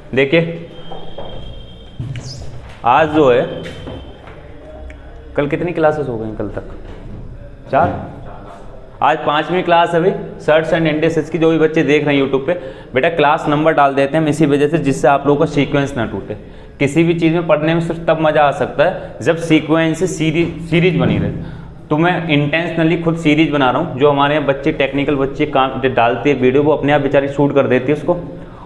देखिए आज जो है, कल कितनी क्लासेस हो गई कल तक? 4। आज 5वीं क्लास है भाई, सर्च एंड इंडेक्सेस की। जो भी बच्चे देख रहे हैं यूट्यूब पे, बेटा क्लास नंबर डाल देते हैं हम इसी वजह से, जिससे आप लोगों का सीक्वेंस ना टूटे। किसी भी चीज़ में पढ़ने में सिर्फ तब मज़ा आ सकता है जब सीक्वेंस से सीरीज बनी रहे। तो मैं इंटेंशनली खुद सीरीज बना रहा हूँ। जो हमारे यहाँ बच्चे टेक्निकल बच्चे काम डालते हैं वीडियो, वो अपने आप बेचारी शूट कर देती है उसको,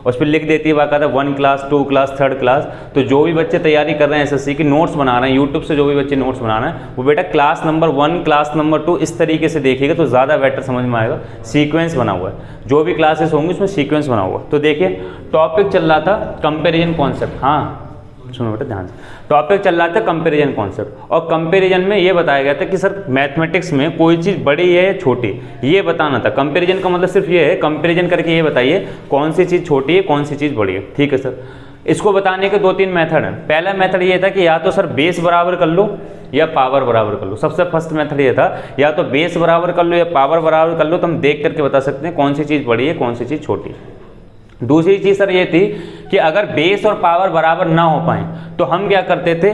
उस पर लिख देती है बाकायदा 1 क्लास 2 क्लास 3rd क्लास। तो जो भी बच्चे तैयारी कर रहे हैं एसएससी की, नोट्स बना रहे हैं यूट्यूब से, जो भी बच्चे नोट्स बना रहे हैं वो बेटा क्लास नंबर 1 क्लास नंबर 2 इस तरीके से देखिएगा तो ज़्यादा बेटर समझ में आएगा। सीक्वेंस बना हुआ है, जो भी क्लासेस होंगी उसमें सीक्वेंस बना हुआ है। तो देखिए टॉपिक चल रहा था कंपेरिजन कॉन्सेप्ट। हाँ सुनो बेटा ध्यान से, टॉपिक चल रहा था कंपैरिजन कॉन्सेप्ट, और कंपैरिजन में ये बताया गया था कि सर मैथमेटिक्स में कोई चीज़ बड़ी है या छोटी, ये बताना था। कंपैरिजन का मतलब सिर्फ ये है, कंपैरिजन करके ये बताइए कौन सी चीज़ छोटी है कौन सी चीज़ बड़ी है। ठीक है सर, इसको बताने के 2-3 मेथड हैं। पहला मेथड ये था कि या तो सर बेस बराबर कर लो या पावर बराबर कर लो। सबसे फर्स्ट मेथड ये था, या तो बेस बराबर कर लो या पावर बराबर कर लो, तो हम देख करके बता सकते हैं कौन सी चीज़ बड़ी है कौन सी चीज़ छोटी है। दूसरी चीज़ सर ये थी कि अगर बेस और पावर बराबर ना हो पाए तो हम क्या करते थे,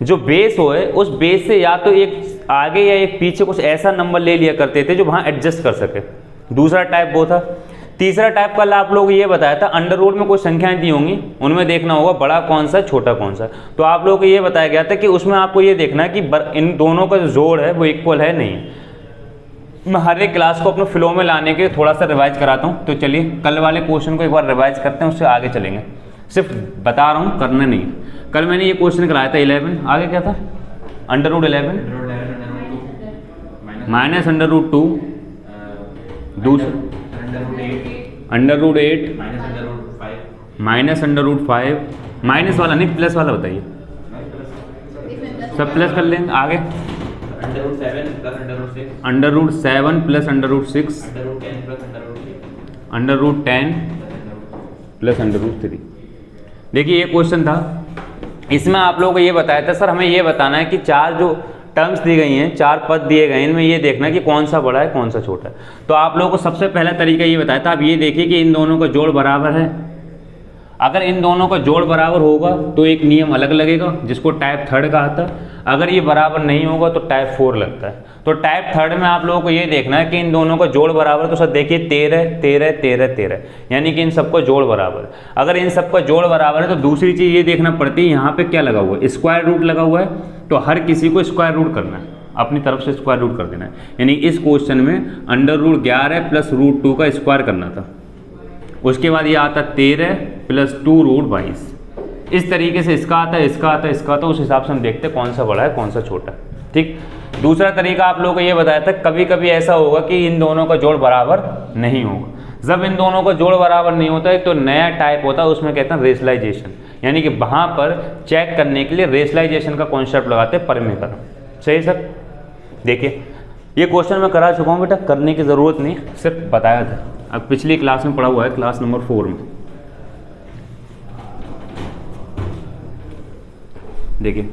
जो बेस होए उस बेस से या तो एक आगे या एक पीछे कुछ ऐसा नंबर ले लिया करते थे जो वहाँ एडजस्ट कर सके। दूसरा टाइप वो था। तीसरा टाइप कल आप लोग ये बताया था, अंडर रूट में कुछ संख्याएं दी होंगी, उनमें देखना होगा बड़ा कौन सा छोटा कौन सा। तो आप लोगों को ये बताया गया था कि उसमें आपको ये देखना है कि इन दोनों का जो जोड़ है वो इक्वल है नहीं है। मैं हर एक क्लास को अपने फ्लो में लाने के थोड़ा सा रिवाइज कराता हूँ। तो चलिए कल वाले क्वेश्चन को एक बार रिवाइज करते हैं, उससे आगे चलेंगे। सिर्फ बता रहा हूँ, करना नहीं। कल मैंने ये क्वेश्चन कराया था 11, आगे क्या था? Under root 11 minus under root 2, दूसरा under root 8 minus under root 5, minus वाला नहीं प्लस वाला बताइए, सब प्लस कर लेंगे। आगे under root 7 plus under root 6, under root 10 plus under root 3। देखिए ये क्वेश्चन था, इसमें आप लोगों को ये बताया था सर हमें ये बताना है कि 4 जो टर्म्स दी गई हैं, 4 पद दिए गए हैं, इनमें ये देखना है कि कौन सा बड़ा है कौन सा छोटा है। तो आप लोगों को सबसे पहला तरीका ये बताया था, आप ये देखिए कि इन दोनों का जोड़ बराबर है। अगर इन दोनों का जोड़ बराबर होगा तो एक नियम अलग लगेगा जिसको टाइप 3 कहा था। अगर ये बराबर नहीं होगा तो टाइप 4 लगता है। तो टाइप 3 में आप लोगों को ये देखना है कि इन दोनों का जोड़ बराबर, तो सर देखिए 13 13 13 13, यानी कि इन सबका जोड़ बराबर है। अगर इन सबका जोड़ बराबर है तो दूसरी चीज़ ये देखना पड़ती है यहाँ पे क्या लगा हुआ है, स्क्वायर रूट लगा हुआ है। तो हर किसी को स्क्वायर रूट करना है, अपनी तरफ से स्क्वायर रूट कर देना है। यानी इस क्वेश्चन में अंडर रूट 11 प्लस रूट 2 का स्क्वायर करना था। उसके बाद ये आता 13 प्लस 2 रूट 22। इस तरीके से इसका आता है, इसका आता है, इसका आता है। उस हिसाब से हम देखते हैं कौन सा बड़ा है कौन सा छोटा है। ठीक। दूसरा तरीका आप लोगों को ये बताया था, कभी कभी ऐसा होगा कि इन दोनों का जोड़ बराबर नहीं होगा। जब इन दोनों का जोड़ बराबर नहीं होता है तो नया टाइप होता है, उसमें कहते हैं रेशनलाइजेशन। यानी कि वहाँ पर चेक करने के लिए रेशनलाइजेशन का कॉन्सेप्ट लगाते हैं, परिमेयकरण। सही सर। देखिए ये क्वेश्चन मैं करा चुका हूँ बेटा, करने की ज़रूरत नहीं, सिर्फ बताया था। अब पिछली क्लास में पढ़ा हुआ है, क्लास नंबर 4 में। देखिए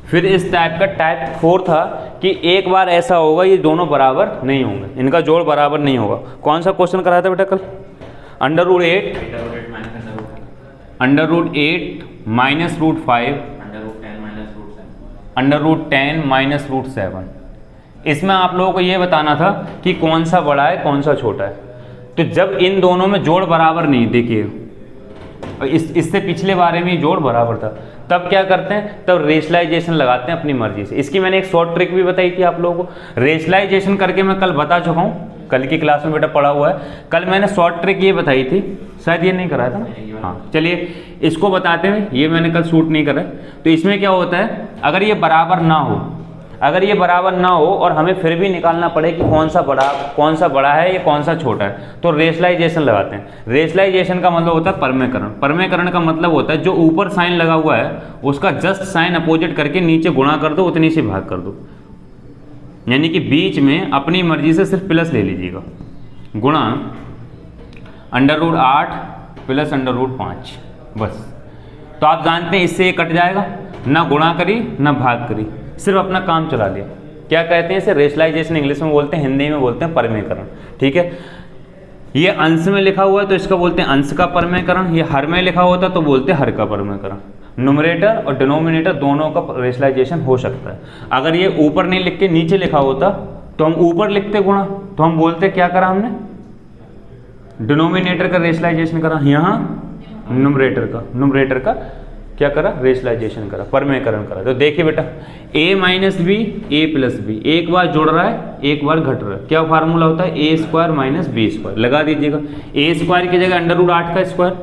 फिर इस टाइप का टाइप 4 था कि एक बार ऐसा होगा ये दोनों बराबर नहीं होंगे, इनका जोड़ बराबर नहीं होगा। कौन सा क्वेश्चन कराया था बेटा कल? Under root 8 under root 8 minus root 5 under root 10 minus root 7। इसमें आप लोगों को ये बताना था कि कौन सा बड़ा है कौन सा छोटा है। तो जब इन दोनों में जोड़ बराबर नहीं, देखिए इससे पिछले बारे में जोड़ बराबर था, तब क्या करते हैं, तब रेशनलाइजेशन लगाते हैं अपनी मर्जी से। इसकी मैंने एक शॉर्ट ट्रिक भी बताई थी आप लोगों को। रेशनलाइजेशन करके मैं कल बता चुका हूँ, कल की क्लास में बेटा पढ़ा हुआ है। कल मैंने शॉर्ट ट्रिक ये बताई थी, शायद ये नहीं कराया था ना। हाँ चलिए इसको बताते हैं, ये मैंने कल शूट नहीं करा। तो इसमें क्या होता है, अगर ये बराबर ना हो, अगर ये बराबर ना हो और हमें फिर भी निकालना पड़े कि कौन सा बड़ा है या कौन सा छोटा है, तो रेशनलाइजेशन लगाते हैं। रेशनलाइजेशन का मतलब होता है परमेयकरण। परमेयकरण का मतलब होता है जो ऊपर साइन लगा हुआ है उसका जस्ट साइन अपोजिट करके नीचे गुणा कर दो, उतनी से भाग कर दो। यानी कि बीच में अपनी मर्जी से सिर्फ प्लस ले लीजिएगा। गुणा under root 8 plus under root 5, बस। तो आप जानते हैं इससे ये कट जाएगा, ना गुणा करी ना भाग करी, सिर्फ अपना काम चला लिया। क्या कहते हैं इसे? रेशनलाइजेशन इंग्लिश में बोलते हैं, हिंदी में बोलते हैं परमेयकरण। ठीक है, ये अंश में लिखा हुआ है तो इसका बोलते हैं अंश का परमेयकरण, ये हर में लिखा होता तो बोलते हैं हर का परमेयकरण। न्यूमरेटर और डिनोमिनेटर दोनों का रेशनलाइजेशन हो सकता है। अगर ये ऊपर नहीं लिख के नीचे लिखा होता तो हम ऊपर लिखते गुणा, तो हम बोलते क्या करा हमने, डिनोमिनेटर का रेशनलाइजेशन करा, यहाँ न्यूमरेटर का क्या करा, रेशनलाइजेशन करा, परमेयकरण करा। तो देखिए बेटा a minus b a plus b, एक बार जुड़ रहा है एक बार घट रहा है, क्या फार्मूला होता है, ए स्क्वायर माइनस बी स्क्वायर। लगा दीजिएगा, ए स्क्वायर की जगह अंडर रूट 8 का स्क्वायर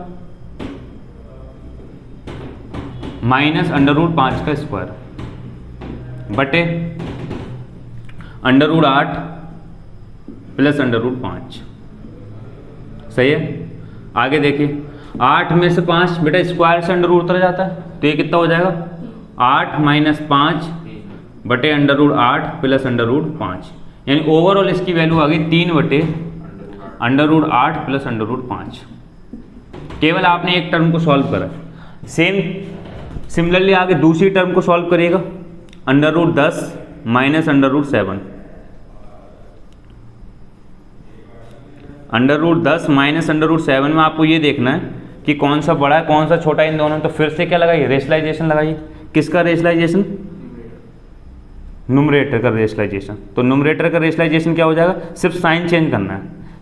माइनस अंडर रूट 5 का स्क्वायर बटे under root 8 plus under root 5। सही है। आगे देखिए 8 में से 5 बेटा स्क्वायर से अंडर रूट उतर जाता है, तो ये कितना हो जाएगा 8 माइनस 5 बटे under root 8 plus under root 5, यानी ओवरऑल इसकी वैल्यू आ गई 3 बटे under root 8 plus under root 5। केवल आपने एक टर्म को सॉल्व करा। सिमिलरली आगे दूसरी टर्म को सॉल्व करिएगा, under root 10 minus under root 7, under root 10 minus under root 7 में आपको ये देखना है कि कौन सा बड़ा है कौन सा छोटा है इन दोनों में। तो फिर से क्या लगाइए, रेशनलाइजेशन लगाइए। किसका रेशनलाइजेशन, न्यूमरेटर का रेशनलाइजेशन। तो न्यूमरेटर का रेशनलाइजेशन क्या हो जाएगा, सिर्फ साइन चेंज करना है,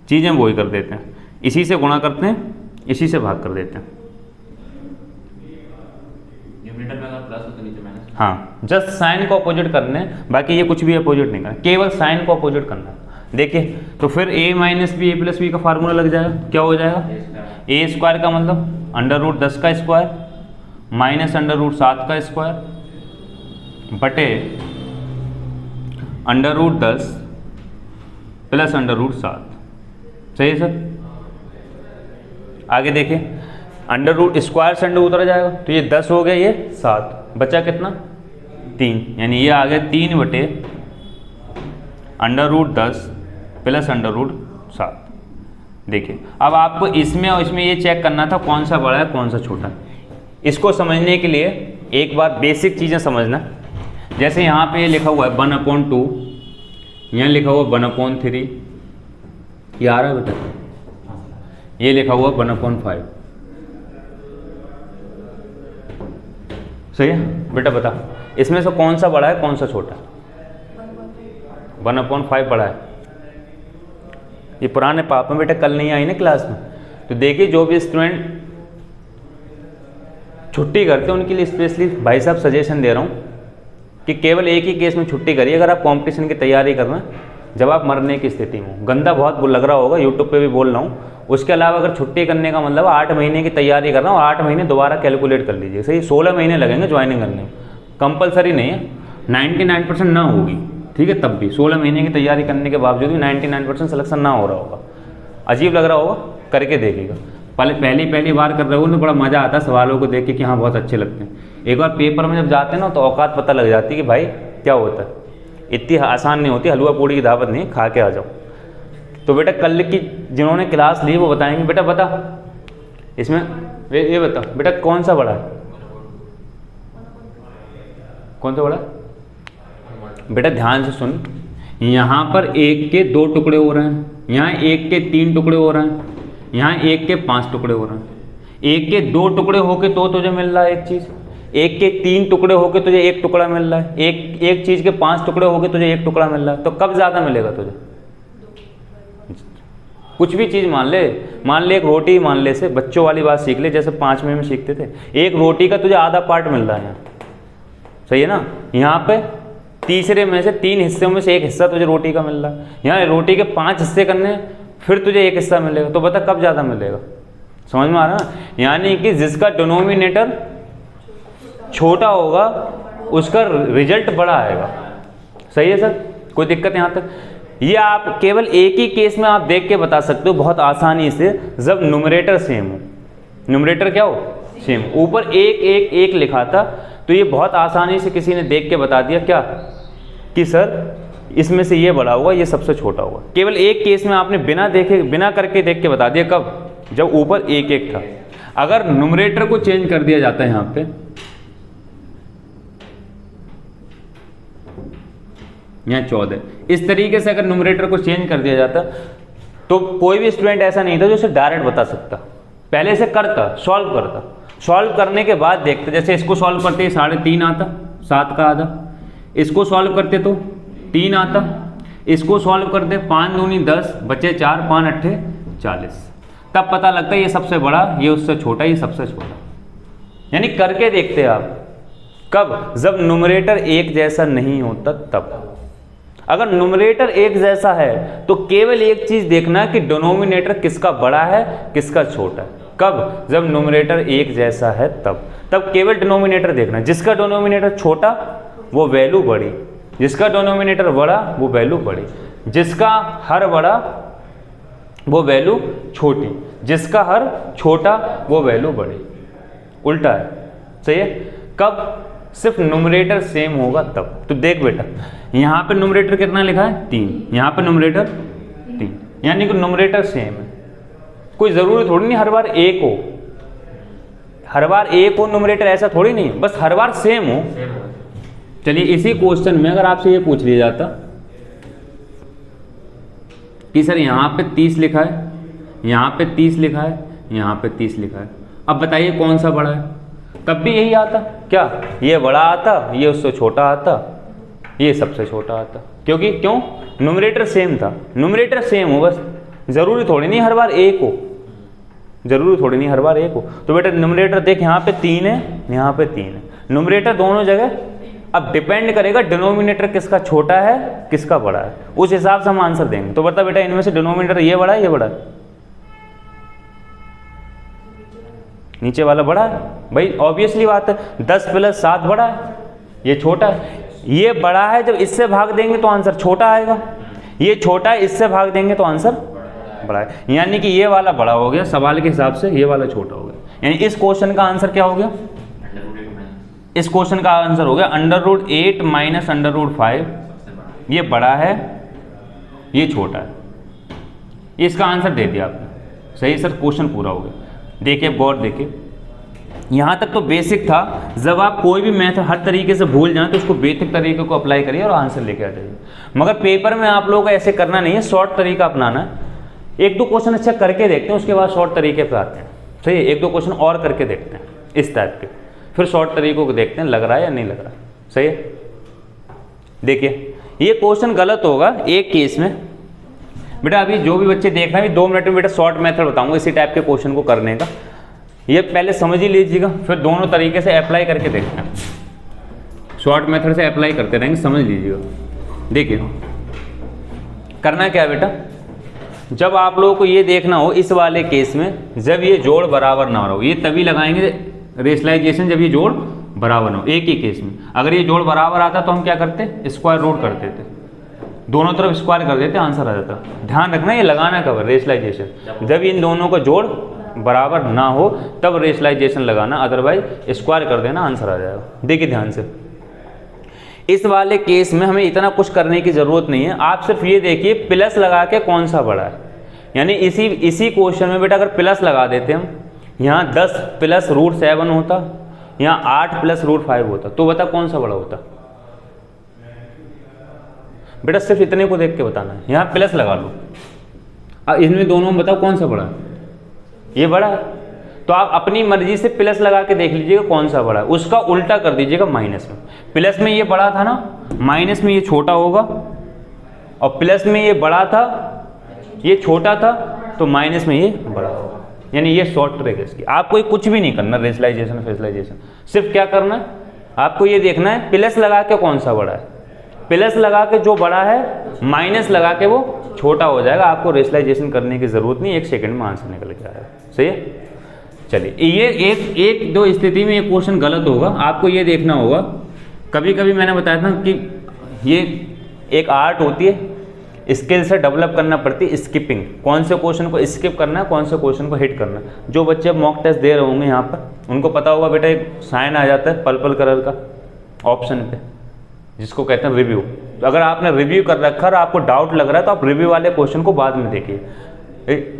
चीज़ें वही कर देते हैं, इसी से गुणा करते हैं इसी से भाग कर देते हैं। न्यूमरेटर में अगर प्लस हो तो नीचे माइनस, हाँ जस्ट साइन को अपोजिट करने हैं, बाकी ये कुछ भी अपोजिट नहीं करना, केवल साइन को अपोजिट करना है। देखिए तो फिर a minus b a plus b का फार्मूला लग जाएगा, क्या हो जाएगा, ए स्क्वायर का मतलब अंडर रूट 10 का स्क्वायर माइनस अंडर रूट 7 का स्क्वायर बटे under root 10 plus under root 7। सही है सर। आगे देखिए अंडर रूट स्क्वायर से अंडर उतर जाएगा, तो ये 10 हो गया, ये 7, बचा कितना 3, यानी ये आ गया 3 बटे under root 10 plus under root 7। देखिए अब आपको इसमें और इसमें ये चेक करना था कौन सा बड़ा है कौन सा छोटा है। इसको समझने के लिए एक बार बेसिक चीज़ें समझना, जैसे यहाँ पे लिखा हुआ है 1/2, यहाँ लिखा हुआ 1/3, ये आ रहा है बेटा, ये लिखा हुआ 1/5। सही है बेटा, बता इसमें से कौन सा बड़ा है कौन सा छोटा है, 1/5 बड़ा है। ये पुराने पाप में बेटा कल नहीं आई ना क्लास में। तो देखिए जो भी स्टूडेंट छुट्टी करते हैं उनके लिए स्पेशली भाई साहब सजेशन दे रहा हूँ कि केवल एक ही केस में छुट्टी करिए अगर आप कंपटीशन की तैयारी कर रहे हैं, जब आप मरने की स्थिति में हो। गंदा बहुत लग रहा होगा, यूट्यूब पे भी बोल रहा हूँ। उसके अलावा अगर छुट्टी करने का मतलब 8 महीने की तैयारी कर रहा हूँ, 8 महीने दोबारा कैलकुलेट कर लीजिए, सही 16 महीने लगेंगे ज्वाइनिंग करने में, कंपलसरी नहीं है, 99% ना होगी, ठीक है, तब भी 16 महीने की तैयारी करने के बावजूद भी 99% सिलेक्शन ना हो रहा होगा। अजीब लग रहा होगा, करके देखिएगा। पहली बार कर रहे हो तो बड़ा मज़ा आता है सवालों को देख के कि हाँ बहुत अच्छे लगते हैं। एक बार पेपर में जब जाते हैं ना तो औकात पता लग जाती है कि भाई क्या होता है। इतनी आसान नहीं होती, हलवा पूड़ी की दावत नहीं, खा के आ जाओ। तो बेटा कल की जिन्होंने क्लास ली वो बताएंगे। बेटा बता इसमें ये बता बेटा कौन सा बड़ा है, कौन सा बड़ा है? बेटा ध्यान से सुन, यहाँ पर 1 के 2 टुकड़े हो रहे हैं, यहाँ 1 के 3 टुकड़े हो रहे हैं, यहाँ 1 के 5 टुकड़े हो रहे हैं। 1 के 2 टुकड़े होके तो तुझे मिल रहा है एक चीज़, 1 के 3 टुकड़े होके तुझे 1 टुकड़ा मिल रहा है, एक चीज़ के 5 टुकड़े होके तुझे 1 टुकड़ा मिल रहा है। तो कब ज़्यादा मिलेगा तुझे? कुछ भी चीज़ मान ले एक रोटी मान ले, से बच्चों वाली बात सीख ले जैसे 5वीं में सीखते थे। एक रोटी का तुझे आधा पार्ट मिल रहा है यहाँ, सही है ना। यहाँ पे तीसरे में से 3 हिस्सों में से 1 हिस्सा तुझे रोटी का मिल रहा है, यहाँ रोटी के 5 हिस्से करने फिर तुझे 1 हिस्सा मिलेगा। तो बता कब ज़्यादा मिलेगा? समझ में आ रहा है? यानी कि जिसका डिनोमिनेटर छोटा होगा उसका रिजल्ट बड़ा आएगा। सही है सर, कोई दिक्कत यहाँ तक? ये आप केवल एक ही केस में आप देख के बता सकते हो बहुत आसानी से, जब न्यूमरेटर सेम हो। न्यूमरेटर क्या हो? सेम। ऊपर 1 लिखा था तो ये बहुत आसानी से किसी ने देख के बता दिया क्या कि सर इसमें से ये बड़ा होगा, ये सबसे छोटा होगा। केवल एक केस में आपने बिना करके देख के बता दिया। कब? जब ऊपर 1 था। अगर न्यूमरेटर को चेंज कर दिया जाता है यहाँ पे, यहाँ 14, इस तरीके से अगर न्यूमरेटर को चेंज कर दिया जाता तो कोई भी स्टूडेंट ऐसा नहीं था जो इसे डायरेक्ट बता सकता, पहले से करता, सॉल्व करता, सॉल्व करने के बाद देखते, जैसे इसको सॉल्व करते 3.5 आता, 7 का आधा, इसको सॉल्व करते तो 3 आता, इसको सॉल्व करते 5 दूनी 10, बचे 4, 5 अट्ठे 40, तब पता लगता है ये सबसे बड़ा, ये उससे छोटा, ये सबसे छोटा। यानी करके देखते आप। कब? जब न्यूमरेटर एक जैसा नहीं होता तब। अगर न्यूमरेटर एक जैसा है तो केवल एक चीज देखना कि डिनोमिनेटर किसका बड़ा है किसका छोटा है। कब? जब न्यूमरेटर एक जैसा है तब केवल डिनोमिनेटर देखना, जिसका डिनोमिनेटर छोटा वो वैल्यू बड़ी, जिसका डिनोमिनेटर बड़ा वो वैल्यू बड़ी, जिसका हर बड़ा वो वैल्यू छोटी, जिसका हर छोटा वो वैल्यू बड़ी। उल्टा है, सही है। कब? सिर्फ न्यूमरेटर सेम होगा तब। तो देख बेटा, यहाँ पे न्यूमरेटर कितना लिखा है 3, यहाँ पे न्यूमरेटर 3, यानी कि न्यूमरेटर सेम है। कोई जरूरी थोड़ी नहीं हर बार एक हो, हर बार एक हो न्यूमरेटर, ऐसा थोड़ी नहीं, बस हर बार सेम हो। चलिए इसी क्वेश्चन में अगर आपसे ये पूछ लिया जाता कि सर यहाँ पे 30 लिखा है, यहाँ पे 30 लिखा है, यहाँ पे 30 लिखा है, अब बताइए कौन सा बड़ा है, तब भी यही आता क्या? ये बड़ा आता, ये उससे छोटा आता, ये सबसे छोटा आता। क्योंकि क्यों? न्यूमरेटर सेम था। न्यूमरेटर सेम हो, बस जरूरी थोड़ी नहीं हर बार एक हो, जरूरी थोड़ी नहीं हर बार एक हो। तो बेटा न्यूमरेटर देख, यहाँ पे 3 है, यहाँ पे 3 है, न्यूमरेटर दोनों जगह। अब डिपेंड करेगा डिनोमिनेटर किसका छोटा है किसका बड़ा है, उस हिसाब से हम आंसर देंगे। तो बता बेटा इनमें से डिनोमिनेटर ये बड़ा है ये बड़ा है? नीचे वाला बड़ा है भाई, ऑब्वियसली बात है। 10 + 7 बड़ा है, ये छोटा है। ये बड़ा है, जब इससे भाग देंगे तो आंसर छोटा आएगा, ये छोटा है इससे भाग देंगे तो आंसर बड़ा है। यानी कि ये वाला बड़ा हो गया सवाल के हिसाब से, ये वाला छोटा हो गया। यानी इस क्वेश्चन का आंसर क्या हो गया? इस क्वेश्चन का आंसर हो गया √8 - √5। ये बड़ा है ये छोटा है, इसका आंसर दे दिया आपने। सही सर, क्वेश्चन पूरा हो गया। देखिए गौर देखिए, यहाँ तक तो बेसिक था। जब आप कोई भी मैथ हर तरीके से भूल जाएं तो उसको बेसिक तरीके को अप्लाई करिए और आंसर लेके आ जाइए। मगर पेपर में आप लोगों को ऐसे करना नहीं है, शॉर्ट तरीका अपनाना है। 1-2 क्वेश्चन अच्छा करके देखते हैं, उसके बाद शॉर्ट तरीके पे आते हैं। सही है, 1-2 क्वेश्चन और करके देखते हैं इस टाइप के, फिर शॉर्ट तरीकों को देखते हैं लग रहा है या नहीं लग रहा। सही है। देखिए ये क्वेश्चन गलत होगा एक केस में। बेटा अभी जो भी बच्चे देख रहे हैं 2 मिनट में बेटा शॉर्ट मेथड बताऊंगा इसी टाइप के क्वेश्चन को करने का, ये पहले समझ ही लीजिएगा, फिर दोनों तरीके से अप्लाई करके देखते हैं। शॉर्ट मेथड से अप्लाई करते रहेंगे, समझ लीजिएगा। देखिए करना क्या है बेटा, जब आप लोगों को ये देखना हो इस वाले केस में, जब ये जोड़ बराबर ना हो, ये तभी लगाएंगे रेशनलाइजेशन जब ये जोड़ बराबर हो। एक ही केस में अगर ये जोड़ बराबर आता तो हम क्या करते? स्क्वायर रूट करते थे, दोनों तरफ स्क्वायर कर देते, आंसर आ जाता। ध्यान रखना ये लगाना कब? रेशनलाइजेशन। जब इन दोनों का जोड़ बराबर ना हो तब रेशनलाइजेशन लगाना, अदरवाइज स्क्वायर कर देना, आंसर आ जाएगा। देखिए ध्यान से, इस वाले केस में हमें इतना कुछ करने की जरूरत नहीं है। आप सिर्फ ये देखिए प्लस लगा के कौन सा बड़ा है। यानी इसी क्वेश्चन में बेटा अगर प्लस लगा देते हम, यहाँ 10 + √7 होता, यहाँ 8 + √5 होता, तो बता कौन सा बड़ा होता? बेटा सिर्फ इतने को देख के बताना है। यहाँ प्लस लगा लो, अब इनमें दोनों में बताओ कौन सा बड़ा है? ये बड़ा है, तो आप अपनी मर्जी से प्लस लगा के देख लीजिएगा कौन सा बड़ा है, उसका उल्टा कर दीजिएगा माइनस में। प्लस में ये बड़ा था ना, माइनस में ये छोटा होगा, और प्लस में ये बड़ा था ये छोटा था, तो माइनस में ये बड़ा होगा। यानी ये शॉर्ट ट्रिक है इसकी। आपको कुछ भी नहीं करना, रेशनलाइजेशन फेशनलाइजेशन, सिर्फ क्या करना है आपको ये देखना है प्लस लगा के कौन सा बड़ा है, प्लस लगा के जो बड़ा है माइनस लगा के वो छोटा हो जाएगा। आपको रेशनलाइजेशन करने की जरूरत नहीं, 1 सेकंड में आंसर निकल के आएगा। सही है। चलिए ये एक दो स्थिति में ये क्वेश्चन गलत होगा, आपको ये देखना होगा। कभी कभी मैंने बताया था कि ये एक आर्ट होती है, स्किल से डेवलप करना पड़ती है स्किपिंग, कौन से क्वेश्चन को स्किप करना है, कौन से क्वेश्चन को हिट करना है। जो बच्चे मॉक टेस्ट दे रहे होंगे यहाँ पर उनको पता होगा बेटा एक साइन आ जाता है पर्पल कलर का ऑप्शन पे, जिसको कहते हैं रिव्यू। तो अगर आपने रिव्यू कर रखा और आपको डाउट लग रहा है तो आप रिव्यू वाले क्वेश्चन को बाद में देखिए।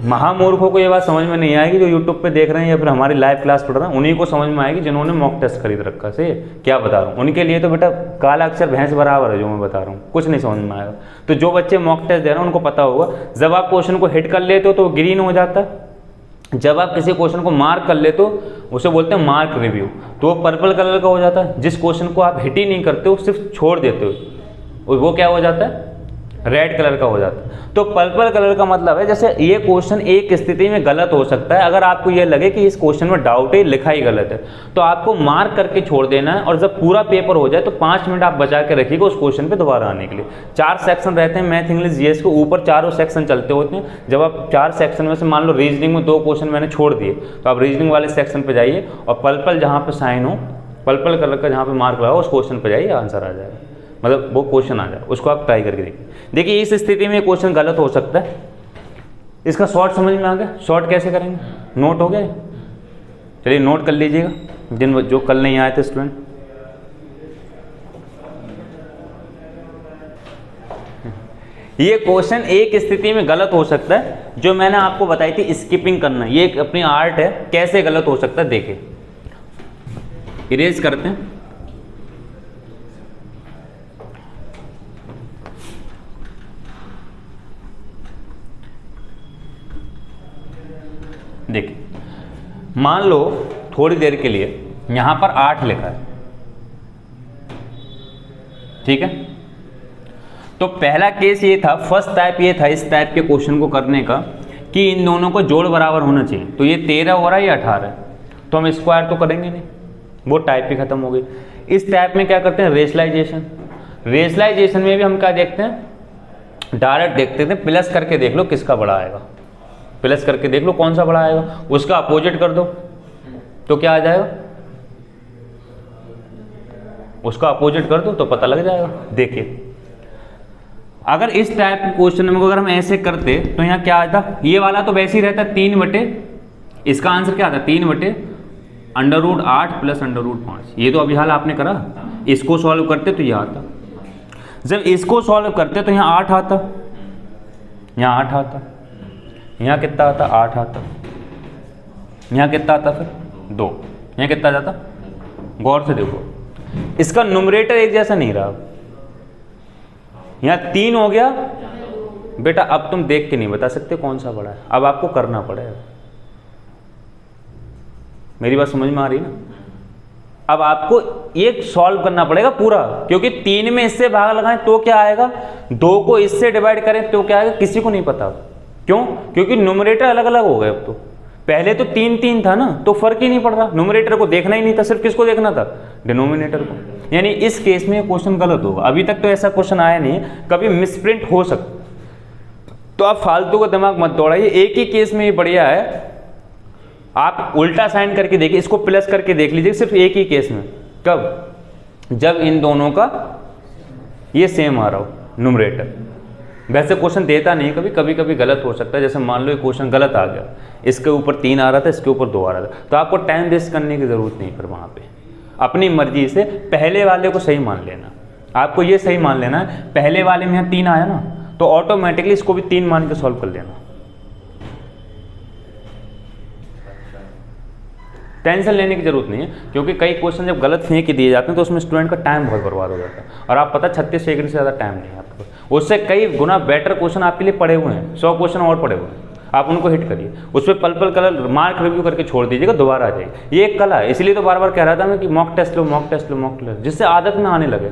महामूर्खों को ये बात समझ में नहीं आएगी जो यूट्यूब पे देख रहे हैं या फिर हमारी लाइव क्लास पढ़ रहे हैं, उन्हीं को समझ में आएगी जिन्होंने मॉक टेस्ट खरीद रखा से क्या बता रहा हूँ। उनके लिए तो बेटा काला अक्षर भैंस बराबर है जो मैं बता रहा हूँ, कुछ नहीं समझ में आएगा। तो जो बच्चे मॉक टेस्ट दे रहे हैं उनको पता होगा, जब आप क्वेश्चन को हिट कर लेते हो तो ग्रीन हो जाता है, जब आप किसी क्वेश्चन को मार्क कर लेते हो उसे बोलते हैं मार्क रिव्यू, तो वो पर्पल कलर का हो जाता है। जिस क्वेश्चन को आप हिट ही नहीं करते हो, सिर्फ छोड़ देते हो, वो क्या हो जाता है, रेड कलर का हो जाता है। तो पर्पल कलर का मतलब है जैसे ये क्वेश्चन एक स्थिति में गलत हो सकता है, अगर आपको ये लगे कि इस क्वेश्चन में डाउट है, लिखा ही गलत है, तो आपको मार्क करके छोड़ देना है। और जब पूरा पेपर हो जाए तो 5 मिनट आप बचा के रखिएगा उस क्वेश्चन पे दोबारा आने के लिए। 4 सेक्शन रहते हैं मैथ इंग्लिश जीएस के, ऊपर चारों सेक्शन चलते होते हैं। जब आप 4 सेक्शन में से मान लो रीजनिंग में 2 क्वेश्चन मैंने छोड़ दिए, तो आप रीजनिंग वाले सेक्शन पर जाइए और पर्पल जहाँ पर साइन हो, पर्पल कलर का जहाँ पर मार्क लगा उस क्वेश्चन पर जाइए, आंसर आ जाएगा, मतलब वो क्वेश्चन आ जाए, उसको आप ट्राई करके देखिए। देखिए इस स्थिति में क्वेश्चन गलत हो सकता है, इसका शॉर्ट समझ में आ गया। शॉर्ट कैसे करेंगे, नोट हो गया, चलिए नोट कर लीजिएगा जिन जो कल नहीं आए थे स्टूडेंट। ये क्वेश्चन एक स्थिति में गलत हो सकता है, जो मैंने आपको बताई थी स्किपिंग करना, ये एक अपनी आर्ट है, कैसे गलत हो सकता है देखिए। इरेज करते हैं, देखिए मान लो थोड़ी देर के लिए यहां पर 8 लिखा है, ठीक है। तो पहला केस ये था, फर्स्ट टाइप ये था इस टाइप के क्वेश्चन को करने का कि इन दोनों को जोड़ बराबर होना चाहिए। तो ये 13 हो रहा है, ये 18 है, तो हम स्क्वायर तो करेंगे नहीं, वो टाइप ही खत्म हो गई। इस टाइप में क्या करते हैं, रेशलाइजेशन। रेशलाइजेशन में भी हम क्या देखते हैं, डायरेक्ट देखते थे, प्लस करके देख लो किसका बड़ा आएगा, प्लस करके देख लो कौन सा बड़ा आएगा, उसका अपोजिट कर दो तो क्या आ जाएगा, उसका अपोजिट कर दो तो पता लग जाएगा। देखिए अगर इस टाइप के क्वेश्चन में अगर हम ऐसे करते तो यहाँ क्या आता, ये वाला तो वैसे ही रहता 3 बटे, इसका आंसर क्या आता 3 बटे √8 प्लस √5। ये तो अभी हाल आपने करा, इसको सॉल्व करते तो ये आता, जब इसको सॉल्व करते तो यहाँ 8 आता, यहाँ 8 आता, यहाँ कितना आता 8 आता, यहाँ कितना आता फिर 2, यहाँ कितना जाता, गौर से देखो इसका न्यूमरेटर एक जैसा नहीं रहा, यहाँ 3 हो गया बेटा। अब तुम देख के नहीं बता सकते कौन सा बड़ा है, अब आपको करना पड़ेगा। मेरी बात समझ में आ रही है ना। अब आपको एक सॉल्व करना पड़ेगा पूरा, क्योंकि 3 में इससे भाग लगाएं तो क्या आएगा, 2 को इससे डिवाइड करें तो क्या आएगा, किसी को नहीं पता। क्यों, क्योंकि न्यूमरेटर अलग अलग हो गए। अब तो पहले तो 3 था ना, तो फर्क ही नहीं पड़ रहा, न्यूमरेटर को देखना ही नहीं था, सिर्फ किसको देखना था, डिनोमिनेटर को। यानी इस केस में क्वेश्चन गलत होगा। अभी तक तो ऐसा क्वेश्चन आया नहीं है, कभी मिसप्रिंट हो सकता, तो आप फालतू का दिमाग मत दौड़ाइए। एक ही केस में ये बढ़िया है, आप उल्टा साइन करके देखिए, इसको प्लस करके देख लीजिए, सिर्फ एक ही केस में। कब, जब इन दोनों का ये सेम आ रहा हो न्यूमरेटर। वैसे क्वेश्चन देता नहीं, कभी कभी गलत हो सकता है। जैसे मान लो ये क्वेश्चन गलत आ गया, इसके ऊपर 3 आ रहा था, इसके ऊपर 2 आ रहा था, तो आपको टाइम वेस्ट करने की जरूरत नहीं। फिर वहां पे अपनी मर्जी से पहले वाले को सही मान लेना। आपको ये सही मान लेना है, पहले वाले में यहाँ 3 आया ना, तो ऑटोमेटिकली इसको भी 3 मान के सॉल्व कर लेना। टेंशन लेने की जरूरत नहीं है, क्योंकि कई क्वेश्चन जब गलत फेंक के दिए जाते हैं तो उसमें स्टूडेंट का टाइम बहुत बर्बाद हो जाता है। और आप पता 36 सेकंड से ज़्यादा टाइम नहीं है आपको, उससे कई गुना बेटर क्वेश्चन आपके लिए पड़े हुए हैं, 100 क्वेश्चन और पड़े हुए हैं, आप उनको हिट करिए। उस पर पल कलर मार्क रिव्यू करके छोड़ दीजिएगा, दोबारा आ जाएगी। ये एक कला है, इसलिए तो बार बार कह रहा था मैं कि मॉक टेस्ट लो, मॉक टेस्ट लो, मॉक टेस्ट, जिससे आदत में आने लगे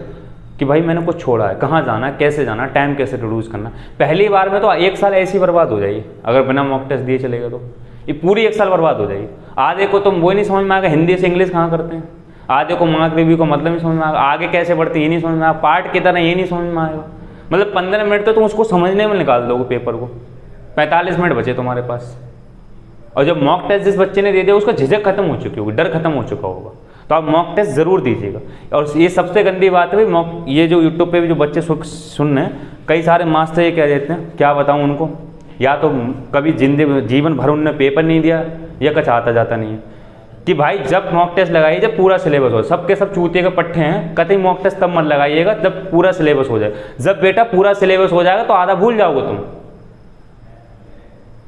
कि भाई मैंने कुछ छोड़ा है, कहाँ जाना है, कैसे जाना है, टाइम कैसे रिड्यूस करना। पहली बार में तो 1 साल ऐसे ही बर्बाद हो जाएगी, अगर बिना मॉक टेस्ट दिए चलेगा तो ये पूरी 1 साल बर्बाद हो जाएगी। आधे को तो वो नहीं समझ में आएगा हिंदी से इंग्लिश कहाँ करते हैं, आधे को मार्क रिव्यू का मतलब नहीं समझ में आएगा, आगे कैसे बढ़ते ये नहीं समझ में आएगा, पार्ट की तरह ये नहीं समझ में आएगा। मतलब 15 मिनट तो तुम उसको समझने में निकाल दोगे पेपर को, 45 मिनट बचे तुम्हारे पास। और जब मॉक टेस्ट जिस बच्चे ने दे दिया उसका झिझक खत्म हो चुकी होगी, डर खत्म हो चुका होगा, तो आप मॉक टेस्ट जरूर दीजिएगा। और ये सबसे गंदी बात है मॉक, ये जो यूट्यूब पे भी जो बच्चे सुन रहे हैं, कई सारे मास्टर ये कह देते हैं, क्या बताऊं उनको, या तो कभी जीवन भर उनने पेपर नहीं दिया या कुछ आता जाता नहीं है, कि भाई जब मॉक टेस्ट लगाइए जब पूरा सिलेबस हो। सबके सब चूतिए के पट्टे हैं, कतई मॉक टेस्ट तब मत लगाइएगा जब पूरा सिलेबस हो जाए। जब बेटा पूरा सिलेबस हो जाएगा तो आधा भूल जाओगे तुम,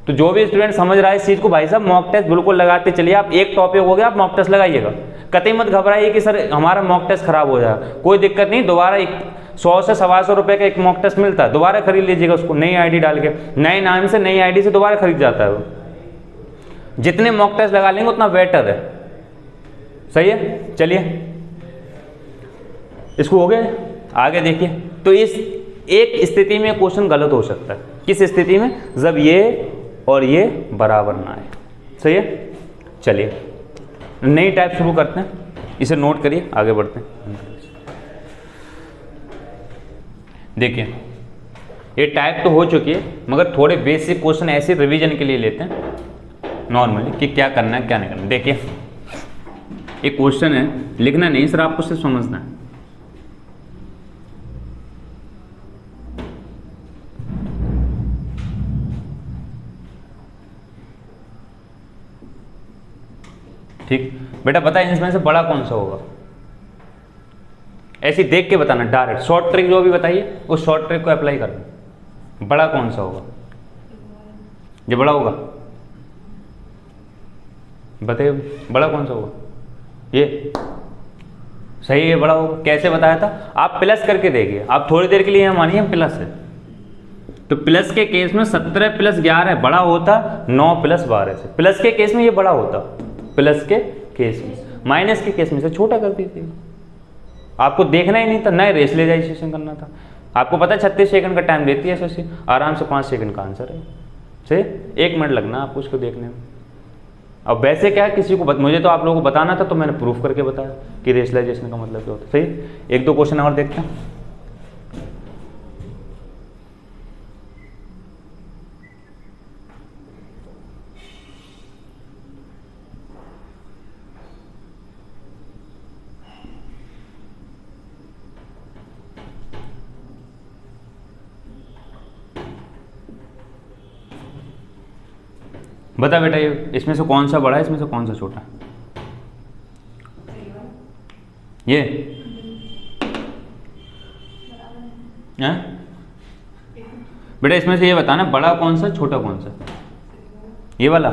तो जो भी स्टूडेंट समझ रहा है इस चीज़ को, भाई साहब मॉक टेस्ट बिल्कुल लगाते चलिए। आप एक टॉपिक हो गया, आप मॉक टेस्ट लगाइएगा, कतई मत घबराइए कि सर हमारा मॉक टेस्ट खराब हो जाएगा, कोई दिक्कत नहीं। दोबारा 100 से 125 रुपये का एक मॉक टेस्ट मिलता है, दोबारा खरीद लीजिएगा उसको, नई आईडी डाल के, नए नाम से नई आईडी से दोबारा खरीद जाता है वो। जितने मॉक टेस्ट लगा लेंगे उतना बेटर है, सही है। चलिए इसको हो गया, आगे देखिए। तो इस एक स्थिति में क्वेश्चन गलत हो सकता है, किस स्थिति में, जब ये और ये बराबर ना आए, सही है। चलिए नई टाइप शुरू करते हैं, इसे नोट करिए, आगे बढ़ते हैं। देखिए ये टाइप तो हो चुकी है, मगर थोड़े बेसिक क्वेश्चन ऐसे रिवीजन के लिए लेते हैं नॉर्मली कि क्या करना है क्या नहीं करना। देखिए एक क्वेश्चन है, लिखना नहीं सर, आपको सिर्फ समझना है। ठीक बेटा, बताए इसमें से बड़ा कौन सा होगा, ऐसे देख के बताना, डायरेक्ट शॉर्ट ट्रिक जो भी बताइए उस शॉर्ट ट्रिक को अप्लाई करना। बड़ा कौन सा होगा, ये बड़ा होगा, बताइए बड़ा कौन सा होगा, ये सही है, बड़ा होगा। कैसे बताया था, आप प्लस करके देखिए, आप थोड़ी देर के लिए यहाँ मानिए प्लस है, तो प्लस के केस में 17 + 11 बड़ा होता 9 + 12 से, प्लस के केस में ये बड़ा होता, प्लस के केस में, माइनस के केस में से छोटा कर दीजिए। आपको देखना ही नहीं था, नए रेशनलाइजेशन करना था। आपको पता है 36 सेकंड का टाइम देती है एसएससी, आराम से 5 सेकंड का आंसर है, सही, 1 मिनट लगना आपको उसको देखने में। अब वैसे क्या है, किसी को मुझे तो आप लोगों को बताना था, तो मैंने प्रूफ करके बताया कि रेशनलाइजेशन का मतलब क्या होता है, सही। 1-2 क्वेश्चन और देखते हैं। बता बेटा, ये इसमें से कौन सा बड़ा है, इसमें से कौन सा छोटा, ये है बेटा, इसमें से ये बताना बड़ा कौन सा छोटा कौन सा, ये वाला,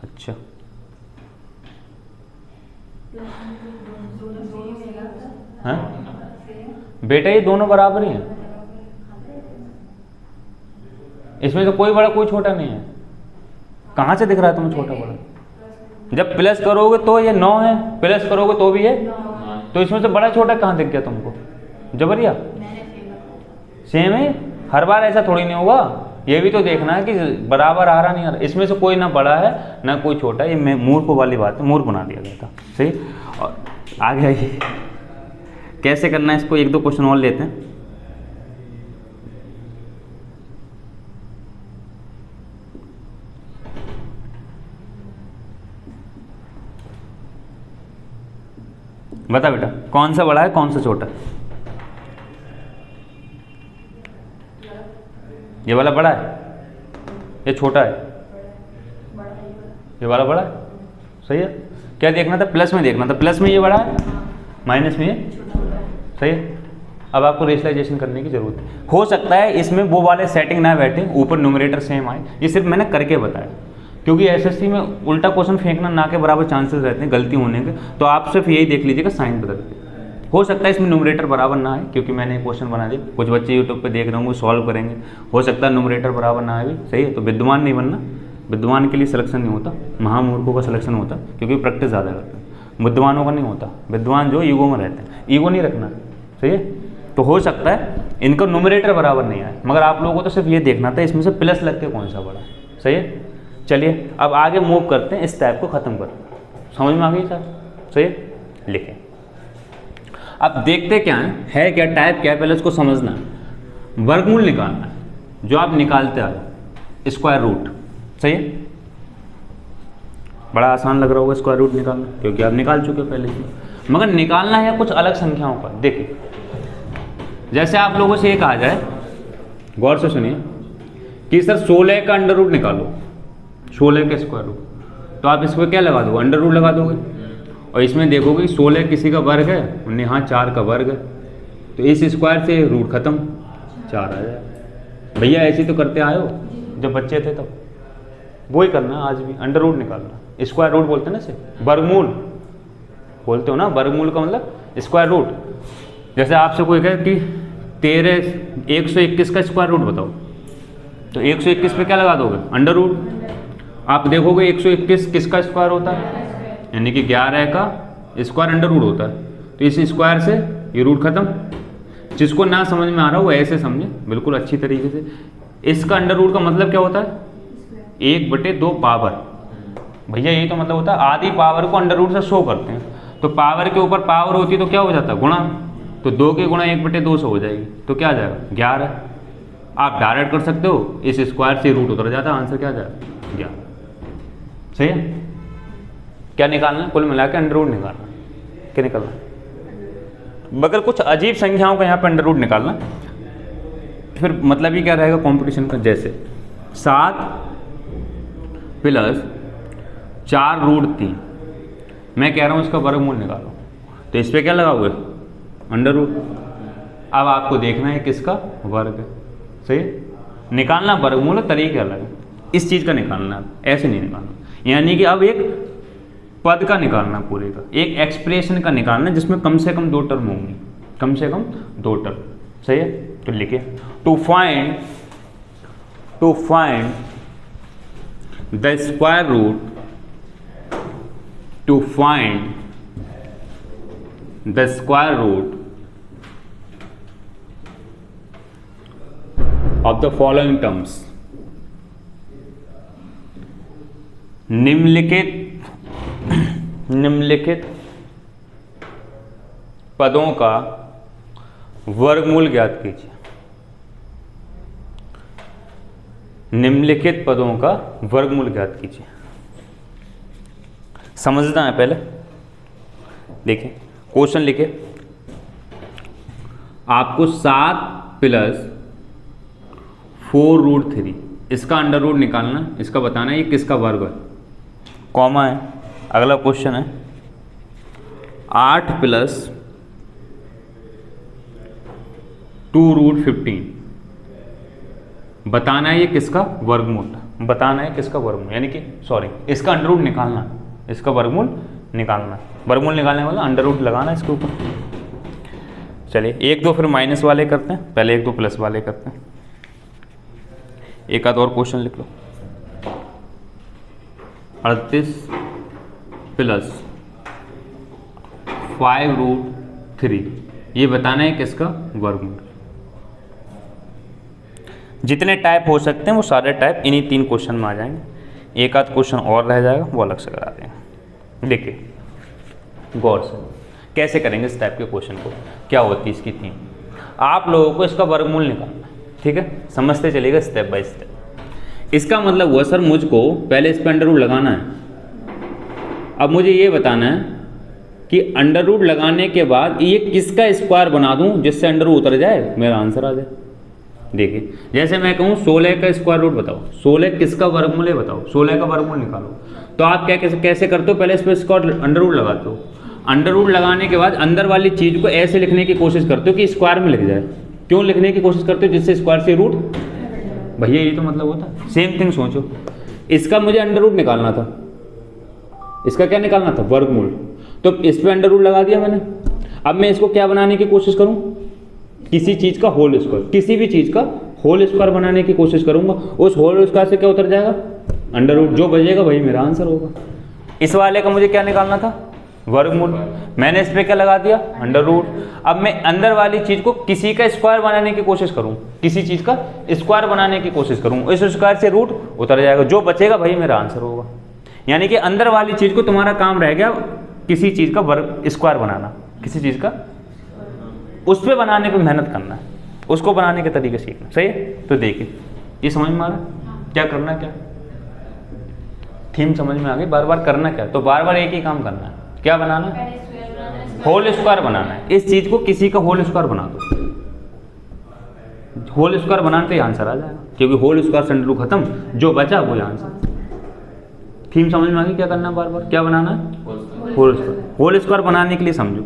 अच्छा है बेटा, ये दोनों बराबर ही हैं, इसमें से कोई बड़ा कोई छोटा नहीं है। कहाँ से दिख रहा है तुम्हें छोटा बड़ा, जब प्लस करोगे तो ये 9 है, प्लस करोगे तो भी है, तो इसमें से बड़ा छोटा कहाँ दिख गया तुमको, जबरिया सेम है। हर बार ऐसा थोड़ी नहीं होगा, ये भी तो देखना है कि बराबर आ रहा नहीं आ रहा। इसमें से कोई ना बड़ा है ना कोई छोटा, ये मूर्ख वाली बात है, मूर्ख बना दिया गया था, सही। और आगे आइए कैसे करना है इसको, 1-2 क्वेश्चन और लेते हैं। बता बेटा कौन सा बड़ा है कौन सा छोटा, ये वाला बड़ा है, ये छोटा है, ये वाला बड़ा है, सही है। क्या देखना था, प्लस में देखना था, प्लस में ये बड़ा है, माइनस में ये, सही है। अब आपको रेशनलाइजेशन करने की जरूरत है। हो सकता है इसमें वो वाले सेटिंग ना बैठे, ऊपर न्यूमरेटर सेम आए, ये सिर्फ मैंने करके बताया, क्योंकि एसएससी में उल्टा क्वेश्चन फेंकना ना के बराबर चांसेस रहते हैं गलती होने के, तो आप सिर्फ यही देख लीजिएगा साइन बदल के। हो सकता है इसमें न्यूमरेटर बराबर ना आए, क्योंकि मैंने क्वेश्चन बना दिया, कुछ बच्चे यूट्यूब पे देख रहे होंगे सॉल्व करेंगे, हो सकता है न्यूमरेटर बराबर ना आए भी, सही है। तो विद्वान नहीं बनना, विद्वान के लिए सिलेक्शन नहीं होता, महामूर्खों का सिलेक्शन होता, क्योंकि प्रैक्टिस ज़्यादा करते हैं, विद्वानों का नहीं होता। विद्वान जो ईगो में रहते हैं, ईगो नहीं रखना, सही है। तो हो सकता है इनका न्यूमरेटर बराबर नहीं आए, मगर आप लोगों को तो सिर्फ ये देखना था इसमें से प्लस लग के कौन सा बड़ा, सही है। चलिए अब आगे मूव करते हैं, इस टाइप को ख़त्म करते हैं। समझ में आ गई सर, सही है। लिखें, अब देखते क्या है क्या टाइप क्या है, पहले उसको समझना है। वर्गमूल निकालना है, जो आप निकालते आ रहे, स्क्वायर रूट, सही है। बड़ा आसान लग रहा होगा स्क्वायर रूट निकालना, क्योंकि आप निकाल चुके हो पहले ही, मगर निकालना है कुछ अलग संख्याओं का। देखिए जैसे आप लोगों से ये कहा जाए, गौर से सुनिए, कि सर 16 का अंडर रूट निकालो, 16 का स्क्वायर रूट, तो आप इस पर क्या लगा दोगे, अंडर रूट लगा दोगे, और इसमें देखोगे 16 किसी का वर्ग है, उन्हें यहाँ 4 का वर्ग है, तो इस स्क्वायर से रूट खत्म, 4 आ जाए। भैया ऐसे तो करते आए हो, जब बच्चे थे तब वही करना है आज भी, अंडर रूट निकालना। स्क्वायर रूट बोलते हैं ना इसे, वर्गमूल बोलते हो ना, वर्गमूल का मतलब स्क्वायर रूट। जैसे आपसे कोई कहे कि 121 का स्क्वायर रूट बताओ, तो 121 पे क्या लगा दोगे, अंडर रूट। आप देखोगे 121 किसका स्क्वायर होता है, यानी कि 11 का स्क्वायर अंडर रूट होता है। तो इस स्क्वायर से ये रूट खत्म। जिसको ना समझ में आ रहा हो वो ऐसे समझे बिल्कुल अच्छी तरीके से। इसका अंडर रूट का मतलब क्या होता है, 1/2 पावर। भैया यही तो मतलब होता है, आधी पावर को अंडर रूट से शो करते हैं। तो पावर के ऊपर पावर होती है तो क्या हो जाता है, गुणा। तो 2 के गुणा 1/2 से हो जाएगी, तो क्या आ जाएगा 11। आप डायरेक्ट कर सकते हो, इस स्क्वायर से रूट उतर जाता है, आंसर क्या आ जाएगा 11। सही है। क्या निकालना है, कुल मिला के अंडर रूट निकालना। क्या निकालना, मगर कुछ अजीब संख्याओं का यहाँ पे अंडर रूट निकालना। फिर मतलब ही क्या रहेगा कंपटीशन का, जैसे 7 + 4√3, मैं कह रहा हूँ इसका वर्गमूल निकालो, तो इस पर क्या लगाओगे, अंडर रूट। अब आपको देखना है किसका वर्ग है। सही है। निकालना वर्गमूल, तरीके अलग है। इस चीज़ का निकालना, ऐसे नहीं निकालना। यानी कि अब एक पद का निकालना, पूरे का एक एक्सप्रेशन का निकालना जिसमें कम से कम 2 टर्म होंगी, कम से कम 2 टर्म। सही है। तो लिखिए, to find the square root, to find the square root of the following terms. निम्नलिखित पदों का वर्गमूल ज्ञात कीजिए। निम्नलिखित पदों का वर्गमूल ज्ञात कीजिए। समझना है पहले। देखिए क्वेश्चन लिखे, आपको 7 + 4√3 इसका अंडर रूट निकालना, इसका बताना है ये किसका वर्ग है, कॉमा है। अगला क्वेश्चन है 8 + 2√15, बताना है ये किसका वर्गमूल, बताना है किसका वर्गमूल, यानी कि सॉरी इसका अंडर रूट निकालना, इसका वर्गमूल निकालना। वर्गमूल निकालने वाला अंडर रूट लगाना इसके ऊपर। चलिए 1-2 फिर माइनस वाले करते हैं, पहले 1-2 प्लस वाले करते हैं। एक आध और क्वेश्चन लिख लो। 38 + 5√3, ये बताना है किसका वर्गमूल। जितने टाइप हो सकते हैं वो सारे टाइप इन्हीं 3 क्वेश्चन में आ जाएंगे। एक आध क्वेश्चन और रह जाएगा, वो अलग से करा देंगे। देखिए गौर से कैसे करेंगे इस टाइप के क्वेश्चन को, क्या होती है इसकी थीम। आप लोगों को इसका वर्गमूल निकालना है, ठीक है, समझते चलिएगा स्टेप बाय स्टेप। इसका मतलब हुआ सर मुझको पहले इस पर अंडर रूट लगाना है। अब मुझे ये बताना है कि अंडर रूट लगाने के बाद ये किसका स्क्वायर बना दूं जिससे अंडर रूट उतर जाए, मेरा आंसर आ जाए। देखिए जैसे मैं कहूँ 16 का स्क्वायर रूट बताओ, 16 किसका वर्गमूल है बताओ, 16 का वर्गमूल निकालो। तो आप क्या कैसे करते हो, पहले इस पर स्क्वायर अंडर रूट लगाते हो। अंडर रूट लगाने के बाद अंदर वाली चीज़ को ऐसे लिखने की कोशिश करते हो कि स्क्वायर में लिख जाए। क्यों लिखने की कोशिश करते हो, जिससे स्क्वायर से रूट, भैया ये तो मतलब होता है। सेम थिंग सोचो, इसका मुझे अंडर रूट निकालना था, इसका क्या निकालना था, वर्गमूल। तो इस पे अंडर रूट लगा दिया मैंने। अब मैं इसको क्या बनाने की कोशिश करूं, किसी चीज़ का होल स्क्वायर, किसी भी चीज़ का होल स्क्वायर बनाने की कोशिश करूंगा। उस होल स्क्वायर से क्या उतर जाएगा, अंडर रूट। जो बचेगा वही मेरा आंसर होगा। इस वाले का मुझे क्या निकालना था, वर्गमूल। मैंने इस पर क्या लगा दिया, अंडर रूट। अब मैं अंदर वाली चीज़ को किसी का स्क्वायर बनाने की कोशिश करूं, किसी चीज़ का स्क्वायर बनाने की कोशिश करूं, इस स्क्वायर से रूट उतर जाएगा। जो बचेगा वही मेरा आंसर होगा। यानी कि अंदर वाली चीज़ को तुम्हारा काम रह गया किसी चीज़ का वर्ग स्क्वायर बनाना, किसी चीज़ का उस पर बनाने पर मेहनत करना है, उसको बनाने के तरीके सीखना। सही है। तो देखिए ये समझ में आ रहा है क्या करना, क्या थीम समझ में आ गई। बार बार करना क्या, तो बार बार एक ही काम करना है। क्या बनाना है, होल स्क्वायर बनाना है। इस चीज़ को किसी का होल स्क्वायर बना दो, होल स्क्वायर बनाने पे आंसर आ जाएगा, क्योंकि होल स्क्वायर से अंडर रूट खत्म, जो बचा वो आंसर। थीम समझ में आ गई, क्या करना है, बार बार क्या बनाना है, होल स्क्वायर। होल स्क्वायर बनाने के लिए समझो,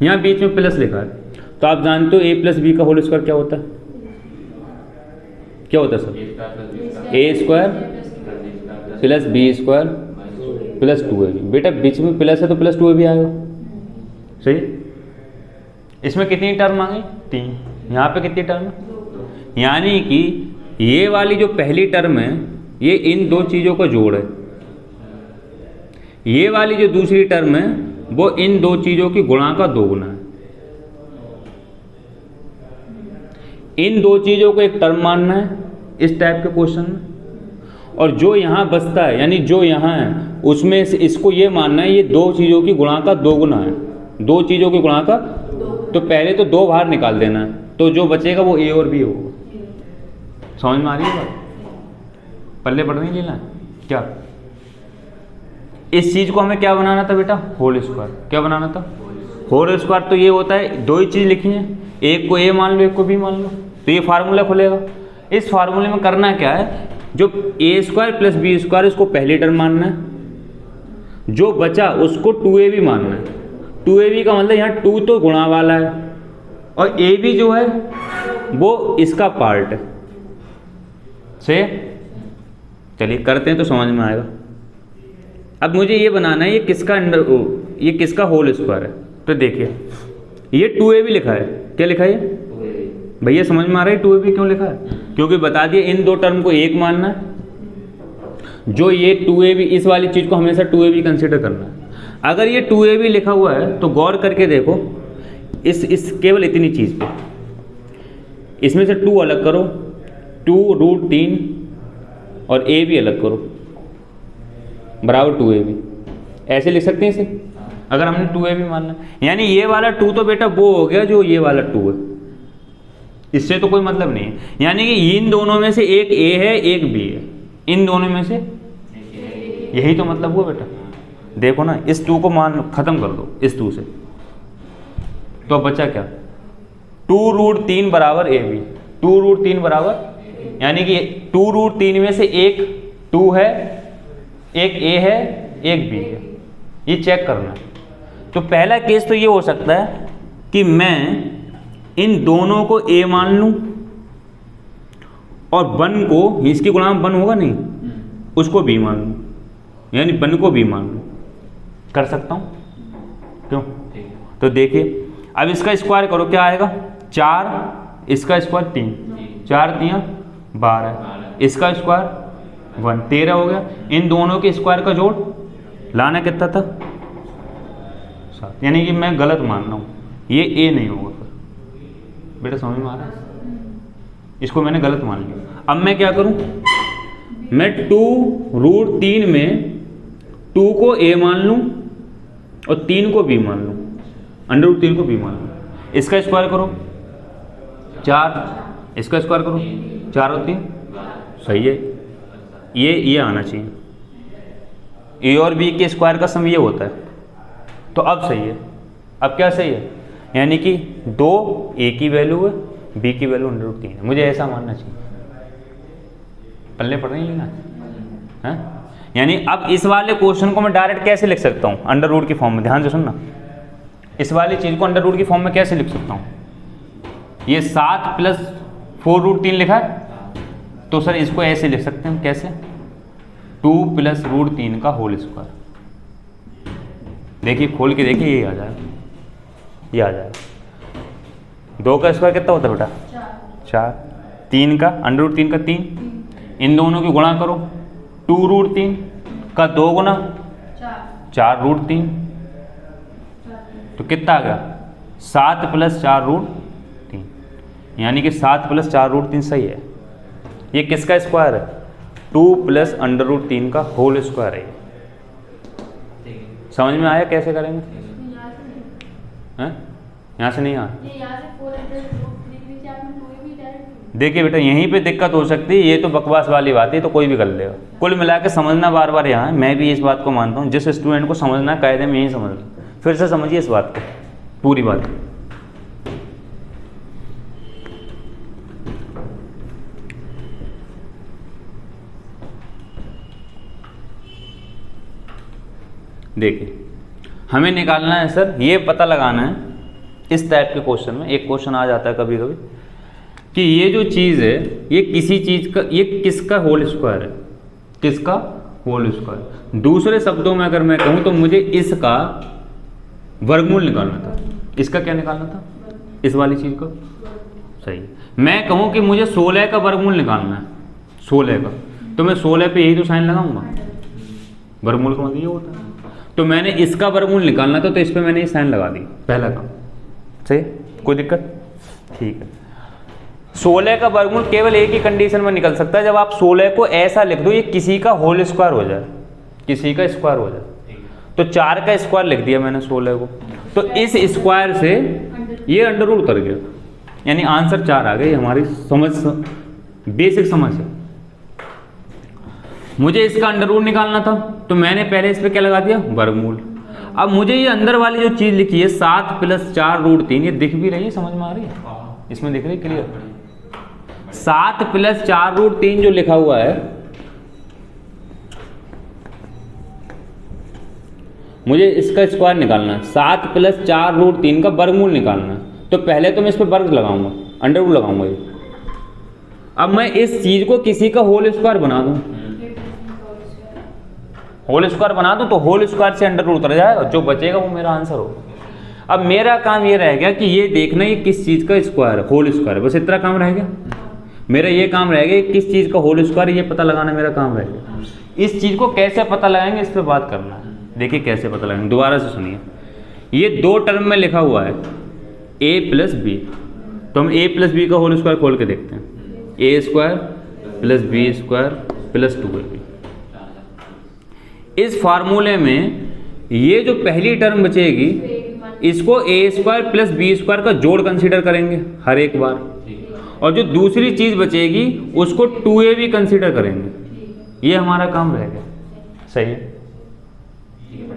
यहाँ बीच में प्लस लिखा है, तो आप जानते हो a + b का होल स्क्वायर क्या होता है, क्या होता है sir? A square plus b square plus 2ab। बेटा बीच में प्लस है तो प्लस 2ab आएगा, सही। इसमें कितनी टर्म आ गई? 3। यहाँ पे कितनी टर्म है? यानी कि ये वाली जो पहली टर्म है ये इन दो चीज़ों का जोड़ है, ये वाली जो दूसरी टर्म है वो इन दो चीज़ों की गुणा का 2 गुना है। इन दो चीज़ों को एक टर्म मानना है इस टाइप के क्वेश्चन में, और जो यहाँ बचता है यानी जो यहाँ है उसमें से इसको ये मानना है ये दो चीज़ों की गुणा का 2 गुना है, दो चीज़ों की गुणा का। तो पहले तो 2 बाहर निकाल देना है, तो जो बचेगा वो ए और बी होगा। समझ में आ रही है बात? पल्ले पढ़ नहीं लेना है क्या? इस चीज़ को हमें क्या बनाना था बेटा? Whole square. क्या बनाना था? Whole square. तो ये होता है, दो ही चीज़ लिखी है, एक को ए मान लो एक को बी मान लो, तो ये फार्मूला खुलेगा। इस फार्मूले में करना क्या है, जो ए स्क्वायर प्लस बी स्क्वायर इसको पहली टर्म मानना है, जो बचा उसको 2ab मानना है। 2ab का मतलब यहाँ 2 तो गुणा वाला है और ab जो है वो इसका पार्ट है, से चलिए करते हैं तो समझ में आएगा। अब मुझे ये बनाना है ये किसका होल स्क्वायर है। तो देखिए ये 2ab लिखा है, क्या लिखा है भैया? समझ में आ रहा है 2ab क्यों लिखा है? क्योंकि बता दिए इन दो टर्म को एक मानना है, जो ये 2ab इस वाली चीज़ को हमेशा 2ab कंसिडर करना है। अगर ये 2ab लिखा हुआ है तो गौर करके देखो इस केवल इतनी चीज़ पे, इसमें से 2 अलग करो, 2√3 और ab अलग करो बराबर 2ab। ऐसे लिख सकते हैं इसे अगर हमने 2ab मानना है। यानी ये वाला 2 तो बेटा वो हो गया जो ये वाला 2 है, इससे तो कोई मतलब नहीं है। यानी कि इन दोनों में से एक a है एक b है, इन दोनों में से यही तो मतलब हुआ बेटा। देखो ना इस 2 को मान खत्म कर दो इस 2 से, तो अब बचा क्या? 2√3 बराबर ab। 2√3 बराबर, यानी कि 2√3 में से एक 2 है, एक a है एक b है, ये चेक करना है। तो पहला केस तो ये हो सकता है कि मैं इन दोनों को a मान लूं और 1 को, इसकी गुणा में 1 होगा नहीं, उसको b मान लूं, यानी 1 को b मान लूं। कर सकता हूं क्यों? तो देखिए अब इसका स्क्वायर करो, क्या आएगा? 4, इसका स्क्वायर 3, 4 3 12, इसका स्क्वायर 1 13 हो गया। इन दोनों के स्क्वायर का जोड़ लाना कितना था? 7। यानी कि मैं गलत मान रहा हूँ, ये a नहीं होगा। फिर बेटा समझ में आ रहा है? इसको मैंने गलत मान लिया। अब मैं क्या करूँ? मैं 2√3 में 2 को a मान लूँ और 3 को b मान लूँ, √3 को b मान लूँ। इसका स्क्वायर करो 4, इसका स्क्वायर करो 4 और 3, सही है। ये आना चाहिए, a और b के स्क्वायर का सम ये होता है। तो अब सही है। अब क्या सही है? यानी कि 2 a की वैल्यू है, b की वैल्यू √3 है। मुझे ऐसा मानना चाहिए। पल्ले पढ़ रही है ना? यानी अब इस वाले क्वेश्चन को मैं डायरेक्ट कैसे लिख सकता हूँ? अंडर रूट की फॉर्म में। ध्यान से सुनना, इस वाली चीज़ को अंडर रूट की फॉर्म में कैसे लिख सकता हूँ? ये 7 + 4√3 लिखा है, तो सर इसको ऐसे लिख सकते हैं। कैसे? 2 + √3 का होल स्क्वायर। देखिए खोल के देखिए, ये आ जाएगा, ये आ जाएगा। 2 का स्क्वायर कितना होता है बेटा? 4। 3 का √3 का 3, इन दोनों की गुणा करो, 2√3 का 2 गुना 4√3, तो कितना आ गया? 7 + 4√3, यानी कि 7 + 4√3 सही है। ये किसका स्क्वायर है? 2 + √3 का होल स्क्वायर है। समझ में आया कैसे करेंगे? हैं? यहाँ से नहीं आया। देखिए बेटा यहीं पे दिक्कत हो सकती है, ये तो बकवास वाली बात है, तो कोई भी कर लेगा। कुल मिला के समझना बार बार यहाँ है। मैं भी इस बात को मानता हूँ, जिस स्टूडेंट को समझना है कायदे में यही समझना। फिर से समझिए इस बात को, पूरी बात। देखिए हमें निकालना है सर, ये पता लगाना है इस टाइप के क्वेश्चन में। एक क्वेश्चन आ जाता है कभी कभी कि ये जो चीज़ है ये किसी चीज़ का, ये किसका होल स्क्वायर है, किसका होल स्क्वायर। दूसरे शब्दों में अगर मैं कहूँ तो मुझे इसका वर्गमूल निकालना था। इसका क्या निकालना था, इस वाली चीज़ का, सही। मैं कहूँ कि मुझे 16 का वर्गमूल निकालना है, 16 का, तो मैं 16 पे यही तो साइन लगाऊंगा, वर्गमूल का मतलब ये होता है। तो मैंने इसका वर्गमूल निकालना था तो इस पर मैंने ये साइन लगा दी, पहला काम, सही, कोई दिक्कत, ठीक है। 16 का वर्गमूल केवल एक ही कंडीशन में निकल सकता है, जब आप 16 को ऐसा लिख दो ये किसी का होल स्क्वायर हो जाए, किसी का स्क्वायर हो जाए। तो 4 का स्क्वायर लिख दिया मैंने 16 को, तो इस स्क्वायर से ये अंडर रूट उतर गया, यानी आंसर 4 आ गई। हमारी समझ, बेसिक समझ है। मुझे इसका अंडर रूट निकालना था तो मैंने पहले इस पे क्या लगा दिया, वर्गमूल। अब मुझे ये अंदर वाली जो चीज लिखी है 7 + 4 √3, ये दिख भी रही है, समझ में आ रही है, इसमें दिख रही है क्लियर। 7 + 4 √3 जो लिखा हुआ है, मुझे इसका स्क्वायर निकालना है, 7 + 4 √3 का वर्गमूल निकालना है। तो पहले तो मैं इस पर वर्ग लगाऊंगा, अंडर रूट लगाऊंगा ये। अब मैं इस चीज को किसी का होल स्क्वायर बना दूं, होल स्क्वायर बना दूं तो होल स्क्वायर से अंडर रूट उतर जाएगा, जो बचेगा वो मेरा आंसर होगा। अब मेरा काम ये रह गया कि ये देखना ये किस चीज का स्क्वायर है, होल स्क्वायर, बस इतना काम रह गया मेरा। ये काम रह गया किस चीज का होल स्क्वायर, ये पता लगाना मेरा काम रह गया। इस चीज को कैसे पता लगाएंगे इस पर बात करना है। देखिए कैसे पता लगाएंगे, दोबारा से सुनिए। ये 2 टर्म में लिखा हुआ है a + b, तो हम a + b का होल स्क्वायर खोल के देखते हैं, a² + b² + 2ab। इस फार्मूले में ये जो पहली टर्म बचेगी इसको a² + b² का जोड़ कंसीडर करेंगे हर एक बार, और जो दूसरी चीज बचेगी उसको 2ab कंसीडर करेंगे। ये हमारा काम रहेगा, सही है।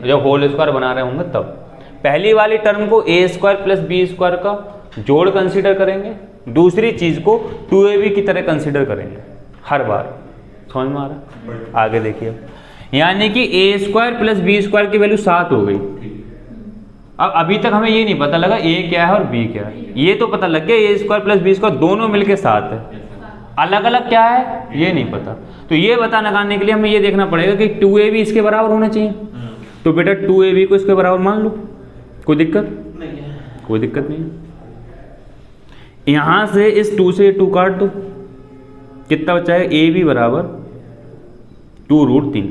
जब होल स्क्वायर बना रहे होंगे तब पहली वाली टर्म को a² + b² का जोड़ कंसीडर करेंगे, दूसरी चीज को 2ab की तरह कंसीडर करेंगे हर बार। समझ में आ रहा है? आगे देखिए, यानी कि a² + b² की वैल्यू 7 हो गई। अब अभी तक हमें ये नहीं पता लगा a क्या है और b क्या है, ये तो पता लग गया a² + b² दोनों मिलके 7 है, अलग अलग क्या है ये नहीं पता। तो ये पता लगाने के लिए हमें ये देखना पड़ेगा कि 2ab इसके बराबर होना चाहिए। तो बेटा 2ab को इसके बराबर मान लो, कोई दिक्कत नहीं है, कोई दिक्कत नहीं है। यहां से इस 2 से 2 काट दो, कितना बचा है, ab बराबर 2 √3।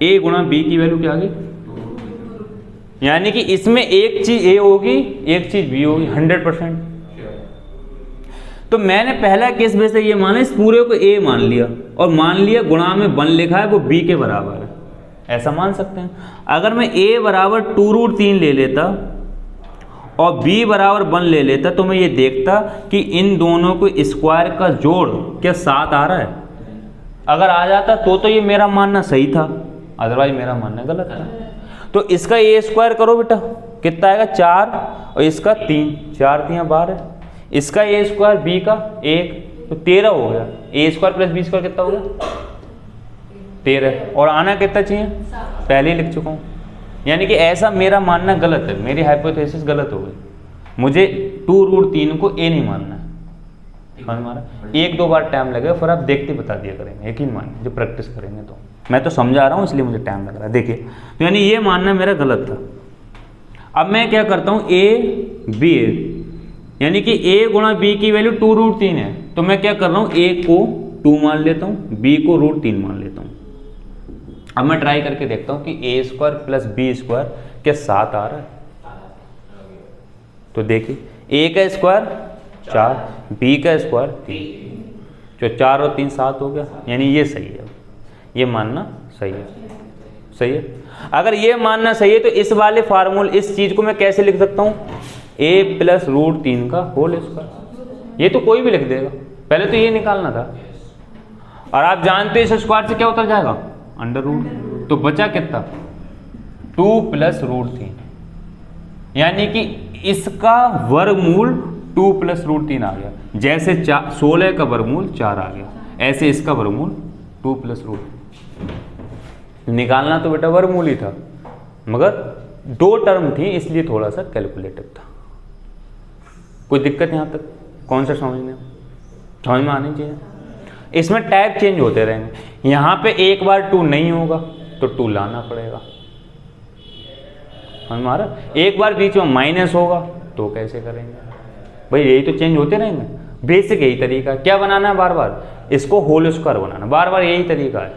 a गुणा b की वैल्यू क्या आ गई, यानी कि इसमें एक चीज a होगी एक चीज b होगी 100%। तो मैंने पहला केस में से ये माना, इस पूरे को a मान लिया और मान लिया गुणा में 1 लिखा है वो b के बराबर है, ऐसा मान सकते हैं। अगर मैं a बराबर 2 √3 ले लेता और b बराबर 1 ले लेता तो मैं ये देखता कि इन दोनों को स्क्वायर का जोड़ क्या 7 आ रहा है। अगर आ जाता तो ये मेरा मानना सही था, अदरवाइज मेरा मानना गलत था। तो इसका a² करो बेटा, कितना आएगा 4 और इसका 3, 4 3 12, इसका a² b का 1 तो 13 हो गया। a² + b² कितना हो गया 13, और आना कितना चाहिए, पहले ही लिख चुका हूँ। यानी कि ऐसा मेरा मानना गलत है, मेरी हाइपोथेसिस गलत हो गई। मुझे 2 √3 को a नहीं मानना है, समझ में आ रहा है। 1-2 बार टाइम लगेगा, फिर आप देखते बता दिया करेंगे, यकीन मानिए, जो प्रैक्टिस करेंगे। तो मैं तो समझा रहा हूँ इसलिए मुझे टाइम लग रहा है। देखिए तो यानी ये मानना मेरा गलत था। अब मैं क्या करता हूँ, a b, यानी कि a गुणा b की वैल्यू 2 √3 है, तो मैं क्या कर रहा हूँ, a को 2 मान लेता हूँ, b को √3 मान लेता हूँ। अब मैं ट्राई करके देखता हूँ कि a² + b² क्या 7 आ रहा है। तो देखिए a का स्क्वायर 4, b का स्क्वायर 3, जो 4 और 3 7 हो गया, यानी ये सही है, ये मानना सही है, सही है। अगर ये मानना सही है तो इस वाले फार्मूले, इस चीज को मैं कैसे लिख सकता हूँ, a + √3 का होल स्क्वायर। ये तो कोई भी लिख देगा, पहले तो ये निकालना था। और आप जानते हैं इस स्क्वायर से क्या उतर जाएगा, अंडर रूट। तो बचा कितना, 2 + √3, यानी कि इसका वर्गमूल 2 + √3 आ गया। जैसे 16 का वर्गमूल 4 आ गया, ऐसे इसका वर्गमूल 2 + √3। निकालना तो बेटा वर्गमूल ही था, मगर 2 टर्म थी इसलिए थोड़ा सा कैलकुलेटिव था। कोई दिक्कत यहाँ तक, कौन सा समझने में? समझ में आनी चाहिए। इसमें टाइप चेंज होते रहेंगे। यहाँ पे एक बार 2 नहीं होगा तो 2 लाना पड़ेगा, हमारा एक बार बीच में माइनस होगा तो कैसे करेंगे भाई, यही तो चेंज होते रहेंगे। बेसिक यही तरीका है। क्या बनाना है, बार बार इसको होल स्क्वायर बनाना, बार बार यही तरीका है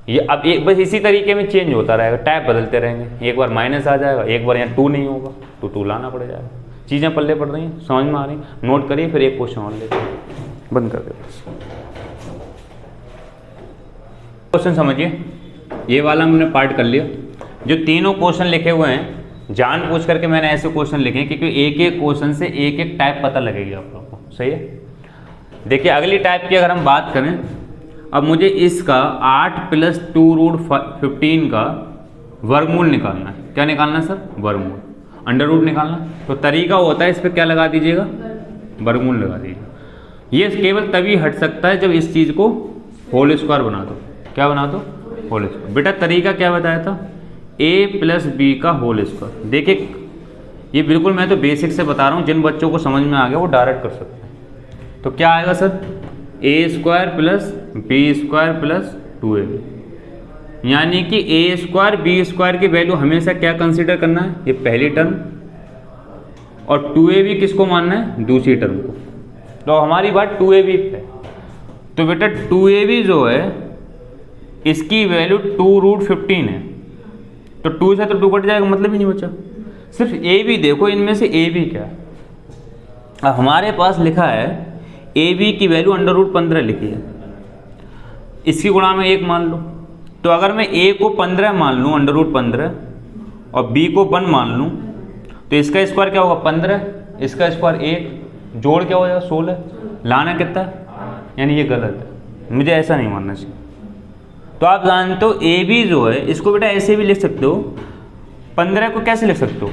ये। अब एक बस इसी तरीके में चेंज होता रहेगा, टाइप बदलते रहेंगे। एक बार माइनस आ जाएगा, एक बार यहाँ 2 नहीं होगा तो 2 लाना पड़ जाएगा। चीज़ें पल्ले पड़ रही हैं, समझ में आ रही, नोट करिए। फिर एक क्वेश्चन और लेते हैं, बंद कर दे बस। क्वेश्चन समझिए, ये वाला हमने पार्ट कर लिया। जो तीनों क्वेश्चन लिखे हुए हैं जान पूछ करके मैंने ऐसे क्वेश्चन लिखे हैं क्योंकि एक एक क्वेश्चन से एक एक टाइप पता लगेगी आप लोगों को, सही है। देखिए अगली टाइप की अगर हम बात करें, अब मुझे इसका 8 + 2√15 का वर्गमूल निकालना है। क्या निकालना है सर, वर्गमूल, अंडर रूट निकालना। तो तरीका होता है इस पर क्या लगा दीजिएगा, वर्गमूल लगा दीजिएगा। ये केवल तभी हट सकता है जब इस चीज़ को होल स्क्वायर बना दो। क्या बना दो, होल स्क्वायर। बेटा तरीका क्या बताया था, a + b का होल स्क्वायर। देखिए ये बिल्कुल मैं तो बेसिक से बता रहा हूँ, जिन बच्चों को समझ में आ गया वो डायरेक्ट कर सकते हैं। तो क्या आएगा सर, a² + b² + 2ab, यानी कि a² b² की वैल्यू हमेशा क्या कंसीडर करना है, ये पहली टर्म, और 2ab किसको मानना है, दूसरी टर्म को। तो हमारी बात 2ab पे। तो बेटा 2ab जो है इसकी वैल्यू 2√15 है, तो 2 से तो 2 कट जाएगा, मतलब ही नहीं बचा। सिर्फ ए बी देखो, इनमें से ए बी क्या है। अब हमारे पास लिखा है ए बी की वैल्यू √15 लिखी है, इसकी गुणा में 1 मान लो। तो अगर मैं ए को 15 मान लूँ √15 और बी को 1 मान लूँ तो इसका स्क्वायर क्या होगा 15, इसका स्क्वायर 1, जोड़ क्या हो जाएगा 16। लाना कितना है, यानी ये गलत है, मुझे ऐसा नहीं मानना चाहिए। तो आप जानते हो ए बी जो है इसको बेटा ऐसे भी लिख सकते हो, 15 को कैसे लिख सकते हो,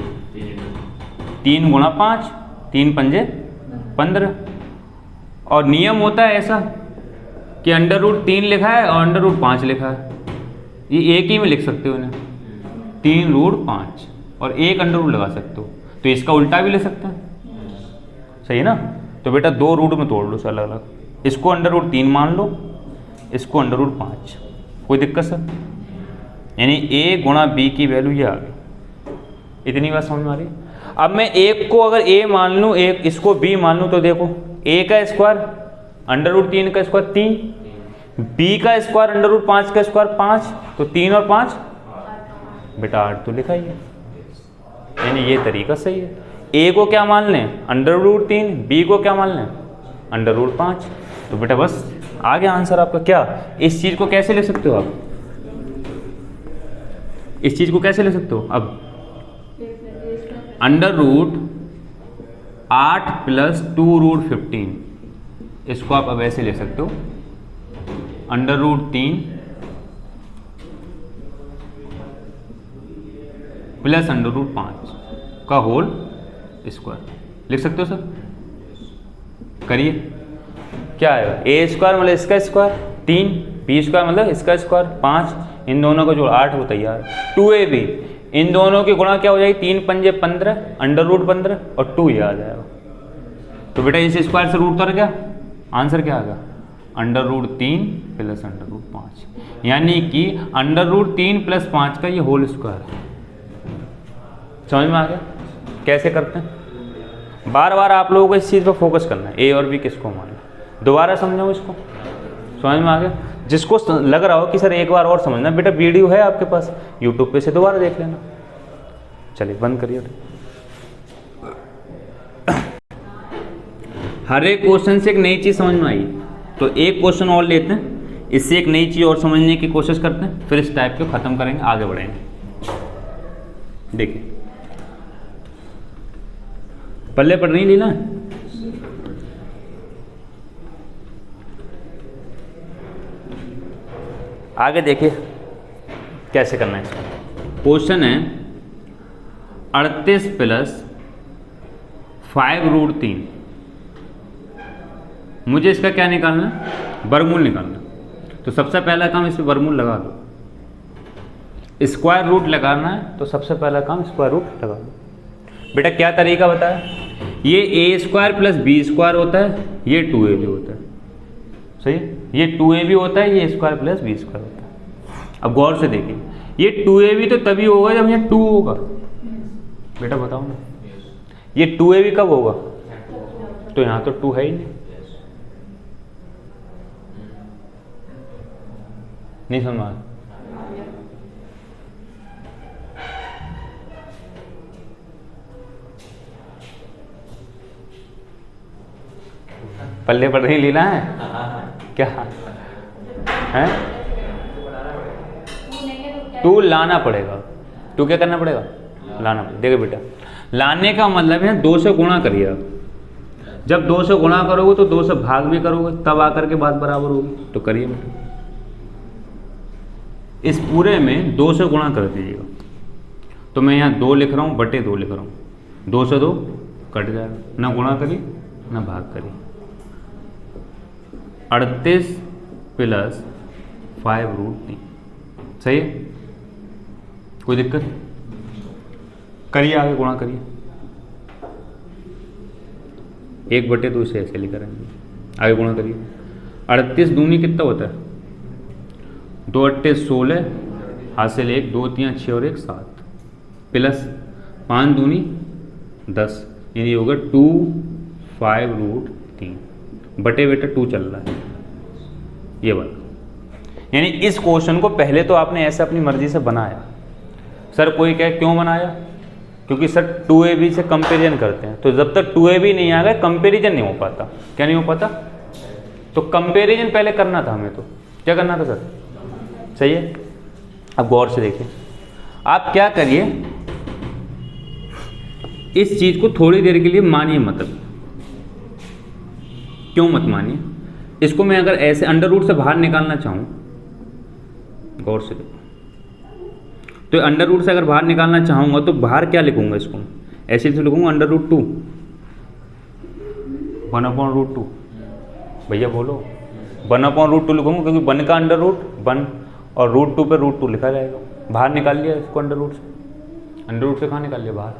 3 × 5, 3 × 5 = 15। और नियम होता है ऐसा कि √3 लिखा है और √5 लिखा है, ये एक ही में लिख सकते हो इन्हें, 3√5 और 1 अंडर रूट लगा सकते हो। तो इसका उल्टा भी ले सकते हैं, सही है ना। तो बेटा 2 रूट में तोड़ लो सर अलग अलग, इसको √3 मान लो, इसको √5, कोई दिक्कत सर। यानी a × b की वैल्यू ये आ गई। इतनी बात समझ में आ रही है। अब मैं एक को अगर a मान लूँ, एक इसको b मान लूँ, तो देखो a का स्क्वायर √3 का स्क्वायर 3, b का स्क्वायर √5 का स्क्वायर 5, तो 3 और 5 बेटा 8 तो लिखा ही है। यानी ये तरीका सही है। a को क्या मान लें √3, b को क्या मान लें √5। तो बेटा बस आ गया आंसर आपका। क्या इस चीज को कैसे ले सकते हो आप, इस चीज को कैसे ले सकते हो, अब √8 + 2√15, इसको आप अब ऐसे ले सकते हो, √3 + √5 का होल स्क्वायर लिख सकते हो सर। करिए, क्या आएगा, a² मतलब इसका स्क्वायर 3, b² मतलब इसका स्क्वायर 5, इन दोनों का जोड़ 8 हो तैयार। 2ab, इन दोनों की गुणा क्या हो जाएगी, 3 × 5 = 15, √15 और 2 ये आ जाएगा। तो बेटा इस स्क्वायर से रूट उतर गया, आंसर क्या आ गया √3 + √5, यानी कि √3 + 5 का ये होल स्क्वायर है। समझ में आ गया कैसे करते हैं। बार बार आप लोगों को इस चीज़ पर फोकस करना है, a और b किसको मानना। दोबारा समझो इसको, समझ में आ गया। जिसको लग रहा हो कि सर एक बार और समझना, बेटा वीडियो है आपके पास यूट्यूब पे से दोबारा देख लेना। चलिए बंद करिए। हर एक क्वेश्चन से एक नई चीज़ समझ में आई, तो एक क्वेश्चन और लेते हैं, इससे एक नई चीज़ और समझने की कोशिश करते हैं, फिर इस टाइप को ख़त्म करेंगे, आगे बढ़ेंगे। देखिए पल्ले पढ़ नहीं लीला, आगे देखिए कैसे करना है इसको। क्वेश्चन है 38 + 5√3, मुझे इसका क्या निकालना है, वर्गमूल निकालना। तो सबसे पहला काम इस पर वर्गमूल लगा दो, स्क्वायर रूट लगाना है तो सबसे पहला काम स्क्वायर रूट लगा दो। बेटा क्या तरीका बताया, ये a² + b² होता है, ये 2ab होता है। सही है। ये 2ab होता है, ये स्क्वायर प्लस बी स्क्वायर होता है। अब गौर से देखिए, ये 2ab तो तभी होगा जब यहाँ 2 होगा। बेटा बताओ ना, ये 2ab कब होगा? तो यहाँ तो 2 है ही नहीं समझ में? पल्ले पर नहीं लेना है क्या है? 2 लाना पड़ेगा। 2 क्या करना पड़ेगा? लाना पड़ेगा। देखो बेटा, लाने का मतलब है 2 से गुणा करिए आप। जब 2 से गुणा करोगे तो 2 से भाग भी करोगे, तब आकर के बात बराबर होगी। तो करिए बेटा, इस पूरे में 2 से गुणा कर दीजिएगा। तो मैं यहाँ 2 लिख रहा हूँ बटे 2 लिख रहा हूँ। 2 से 2 कट जाएगा, ना गुणा करिए ना भाग करिए। 38 प्लस 5√3 सही है? कोई दिक्कत? करिए आगे, गुणा करिए। 1/2 से ऐसे लिखा रहेंगे, आगे गुणा करिए। 38 दूनी कितना होता है? 2 8 16, हासिल 1, 2 3 6 और 1 7, प्लस 5 दूनी 10, यानी होगा 2 5√3 बटे बेटा 2 चल रहा है ये वाला। यानी इस क्वेश्चन को पहले तो आपने ऐसे अपनी मर्जी से बनाया। सर कोई कहे क्यों बनाया? क्योंकि सर 2ab से कंपेरिजन करते हैं, तो जब तक 2ab नहीं आ गया कंपेरिजन नहीं हो पाता। क्या नहीं हो पाता? तो कंपेरिजन पहले करना था हमें। तो क्या करना था सर? सही है। अब गौर से देखिए, आप क्या करिए, इस चीज को थोड़ी देर के लिए मानिए मत। क्यों मत मानिए? इसको मैं अगर ऐसे अंडर रूट से बाहर निकालना चाहूं, गौर से देखो, तो अंडर रूट से अगर बाहर निकालना चाहूंगा तो बाहर क्या लिखूंगा? इसको ऐसे तो लिखूंगा √2 1/√2। भैया बोलो, 1/√2 लिखूंगा, क्योंकि 1 का अंडर रूट 1 और √2 पे √2 लिखा जाएगा। बाहर निकाल लिया इसको अंडर रूट से। अंडर रूट से कहाँ निकाल लिया? बाहर।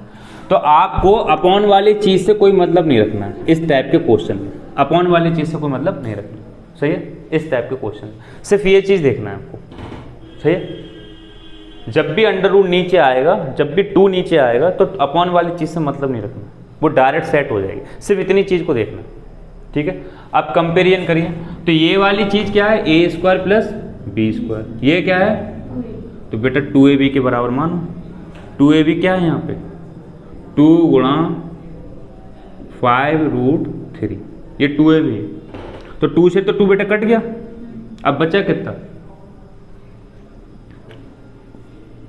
तो आपको अपॉन वाली चीज से कोई मतलब नहीं रखना है इस टाइप के क्वेश्चन में। अपॉन वाली चीज से कोई मतलब नहीं रखना, सही है? इस टाइप के क्वेश्चन में सिर्फ ये चीज देखना है आपको, सही है? जब भी अंडर रूट नीचे आएगा, जब भी 2 नीचे आएगा, तो अपॉन वाली चीज से मतलब नहीं रखना, वो डायरेक्ट सेट हो जाएगी। सिर्फ इतनी चीज को देखना, ठीक है? अब कंपेरिजन करिए, तो ये वाली चीज क्या है? a² plus b²। ये क्या है? तो बेटा 2ab के बराबर मानो। 2ab क्या है यहाँ पे? 2 गुणा 5√3, ये 2ab है। तो 2 से तो 2 बेटा कट गया, अब बचा कितना?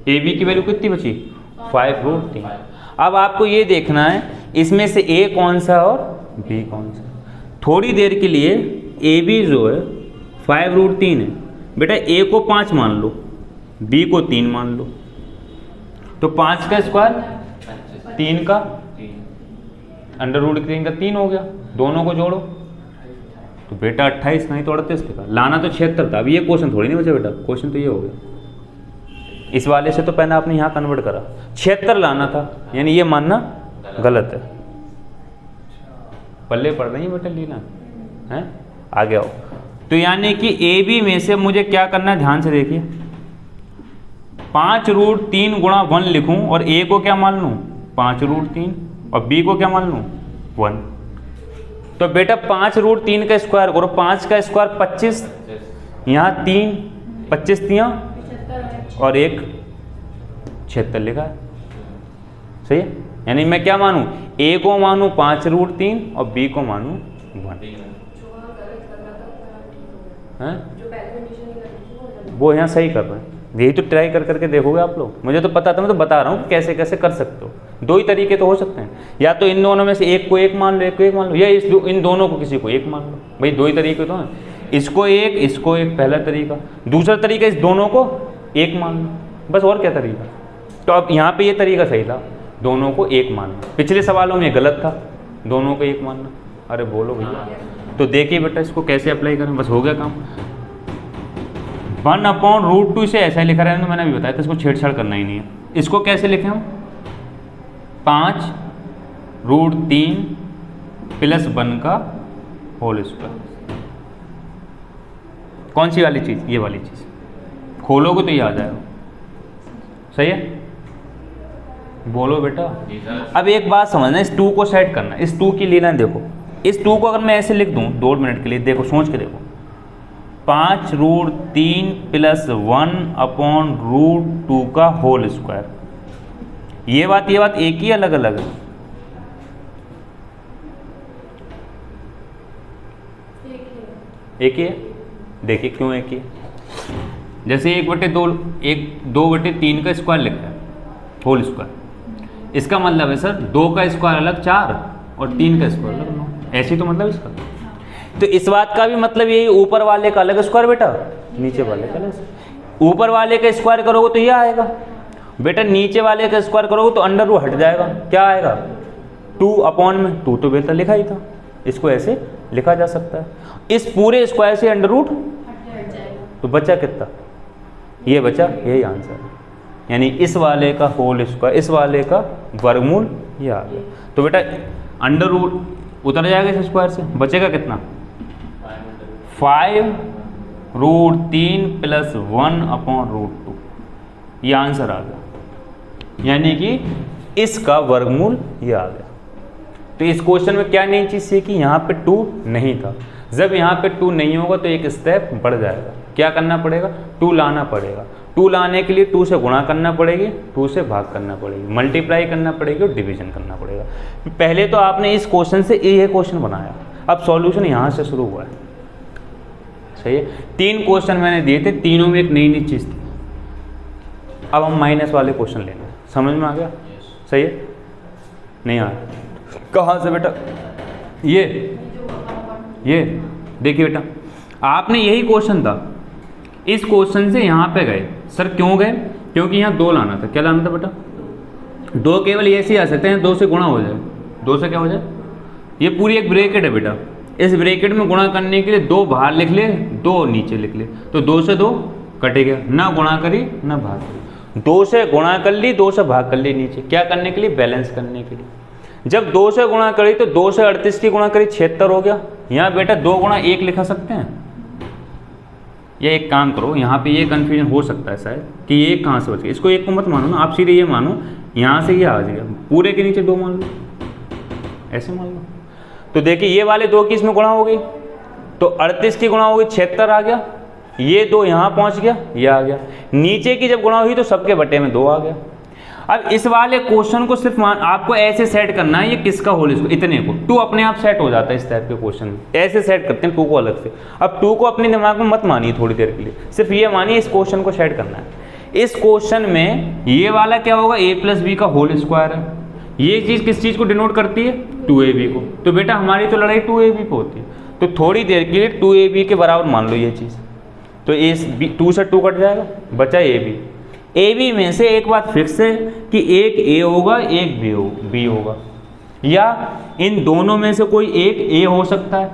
ab की वैल्यू कितनी बची? 5√3। अब आपको ये देखना है इसमें से a कौन सा और b कौन सा। थोड़ी देर के लिए ab जो है 5√3 है, बेटा a को 5 मान लो, b को 3 मान लो, तो 5 का स्क्वायर 3 का √3 का 3 हो गया। दोनों को जोड़ो तो बेटा 28, नहीं तो 38 का। लाना तो 76 था। अब ये क्वेश्चन थोड़ी नहीं बचा बेटा, क्वेश्चन तो ये हो गया। इस वाले से तो पहले आपने यहाँ कन्वर्ट करा, 76 लाना था, यानी ये मानना गलत है। पल्ले पड़ रही है बेटा, लीना है। आगे आओ, तो यानी कि ए बी में से मुझे क्या करना है, ध्यान से देखिए। 5√3 गुणा 1 लिखूं और ए को क्या मान लूं? 5√3 और बी को क्या मान लूं? 1। तो बेटा 5√3 का स्क्वायर करो, 5 का स्क्वायर 25, यहाँ 3 25 तियाँ और 1 76 लिखा है, सही है? यानी मैं क्या मानूं? ए को मानूं 5√3 और बी को मानूं 1 है? वो यहाँ सही कर रहे हैं। यही तो ट्राई कर करके देखोगे आप लोग। मुझे तो पता था, मैं तो बता रहा हूँ कि कैसे कैसे कर सकते हो। 2 ही तरीके तो हो सकते हैं, या तो इन दोनों में से एक को एक मान लो, एक को एक मान लो, या इन दोनों को किसी को एक मान लो। भाई 2 ही तरीके तो हैं, इसको एक, पहला तरीका। दूसरा तरीका इस दोनों को एक मान लो, बस। और क्या तरीका? तो अब यहाँ पे ये तरीका सही था, दोनों को एक मानना। पिछले सवालों में गलत था, दोनों को एक मानना। अरे बोलो भैया, तो देखिए बेटा इसको कैसे अप्लाई करें, बस हो गया काम। 1/√2 से ऐसा लिखा रहने, मैंने अभी बताया था, इसको छेड़छाड़ करना ही नहीं है। इसको कैसे लिखें हम? 5√3 + 1 का होल स्क्वायर। कौन सी वाली चीज़? ये वाली चीज़ खोलोगे तो ये आ जाएगा। सही है, बोलो बेटा। अब एक बात समझना, इस 2 को सेट करना, इस 2 की लीला देखो, इस 2 को अगर मैं ऐसे लिख दूं 2 मिनट के लिए, देखो सोच के देखो, 5√3 + 1/√2 का होल स्क्वायर। ये बात एक ही अलग अलग है? एक ही है। देखिए क्यों एक ही है? जैसे 2/3 का स्क्वायर लिखा है होल स्क्वायर, इसका मतलब है सर 2 का स्क्वायर अलग 4 और 3 का स्क्वायर अलग 9, ऐसे तो मतलब इसका। तो इस बात का भी मतलब यही, ऊपर वाले का अलग स्क्वायर बेटा, नीचे वाले का अलग। ऊपर वाले का स्क्वायर करोगे तो ये आएगा बेटा, नीचे वाले का स्क्वायर करोगे तो अंडर रूट हट जाएगा, क्या आएगा? 2/2 तो बेटा लिखा ही था, इसको ऐसे लिखा जा सकता है। इस पूरे स्क्वायर से अंडर रूट तो बचा कितना? ये बचा, यही आंसर है। यानी इस वाले का होल स्क्वायर, इस वाले का वर्गमूल, ये आ गया। तो बेटा अंडर रूट उतर जाएगा इस स्क्वायर से, बचेगा कितना? 5√3 + 1/√2, ये आंसर आ गया। यानी कि इसका वर्गमूल ये आ गया। तो इस क्वेश्चन में क्या नई चीज़ सीखी? यहाँ पे 2 नहीं था। जब यहाँ पे 2 नहीं होगा तो एक स्टेप बढ़ जाएगा, क्या करना पड़ेगा? 2 लाना पड़ेगा। 2 लाने के लिए 2 से गुणा करना पड़ेगी, 2 से भाग करना पड़ेगी, मल्टीप्लाई करना पड़ेगी और डिवीजन करना पड़ेगा। पहले तो आपने इस क्वेश्चन से ये क्वेश्चन बनाया, अब सॉल्यूशन यहाँ से शुरू हुआ है। सही है, 3 क्वेश्चन मैंने दिए थे, तीनों में एक नई चीज़ थी। अब हम माइनस वाले क्वेश्चन लेंगे, समझ में आ गया? सही है, नहीं आया? कहाँ से बेटा? ये देखिए बेटा, आपने यही क्वेश्चन था, इस क्वेश्चन से यहाँ पे गए। सर क्यों गए? क्योंकि यहाँ 2 लाना था। क्या लाना था बेटा? 2 केवल ऐसे ही आ सकते हैं, 2 से गुणा हो जाए। 2 से क्या हो जाए? ये पूरी एक ब्रैकेट है बेटा, इस ब्रैकेट में गुणा करने के लिए 2 बाहर लिख ले, 2 नीचे लिख ले, तो 2 से 2 कटेगा, ना गुणा करी ना भाग करी। 2 से गुणा कर ली, 2 से भाग कर ली नीचे, क्या करने के लिए? बैलेंस करने के लिए। जब 2 से गुणा करी तो 2 से 38 की गुणा करी, 76 हो गया। यहाँ बेटा 2 गुणा 1 लिखा सकते हैं? ये एक काम करो, यहाँ पे ये कन्फ्यूजन हो सकता है शायद कि ये कहाँ से बच गया। इसको 1 को मत मानो ना, आप सीधे ये मानो यहाँ से ये आ जाएगा, पूरे के नीचे 2 मान लो, ऐसे मान लो। तो देखिए ये वाले 2 की इसमें गुणा हो गई, तो 38 की गुणा हो गई, 76 आ गया। ये 2 यहाँ पहुँच गया, ये आ गया। नीचे की जब गुणा हुई तो सबके बटे में 2 आ गया। अब इस वाले क्वेश्चन को सिर्फ आपको ऐसे सेट करना है, ये किसका होल स्क्वायर, इतने को 2 अपने आप सेट हो जाता है। इस टाइप के क्वेश्चन में ऐसे सेट करते हैं 2 को अलग से। अब 2 को अपने दिमाग में मत मानिए थोड़ी देर के लिए, सिर्फ ये मानिए इस क्वेश्चन को सेट करना है। इस क्वेश्चन में ये वाला क्या होगा? a + b का होल स्क्वायर है। ये चीज़ किस चीज़ को डिनोट करती है? 2ab को। तो बेटा हमारी तो लड़ाई 2ab पे होती है, तो थोड़ी देर के लिए 2ab के बराबर मान लो ये चीज़। तो 2 से 2 कट जाएगा, बचा ab। AB में से एक बात फिक्स है कि एक A होगा, एक B होगा, या इन दोनों में से कोई एक A हो सकता है,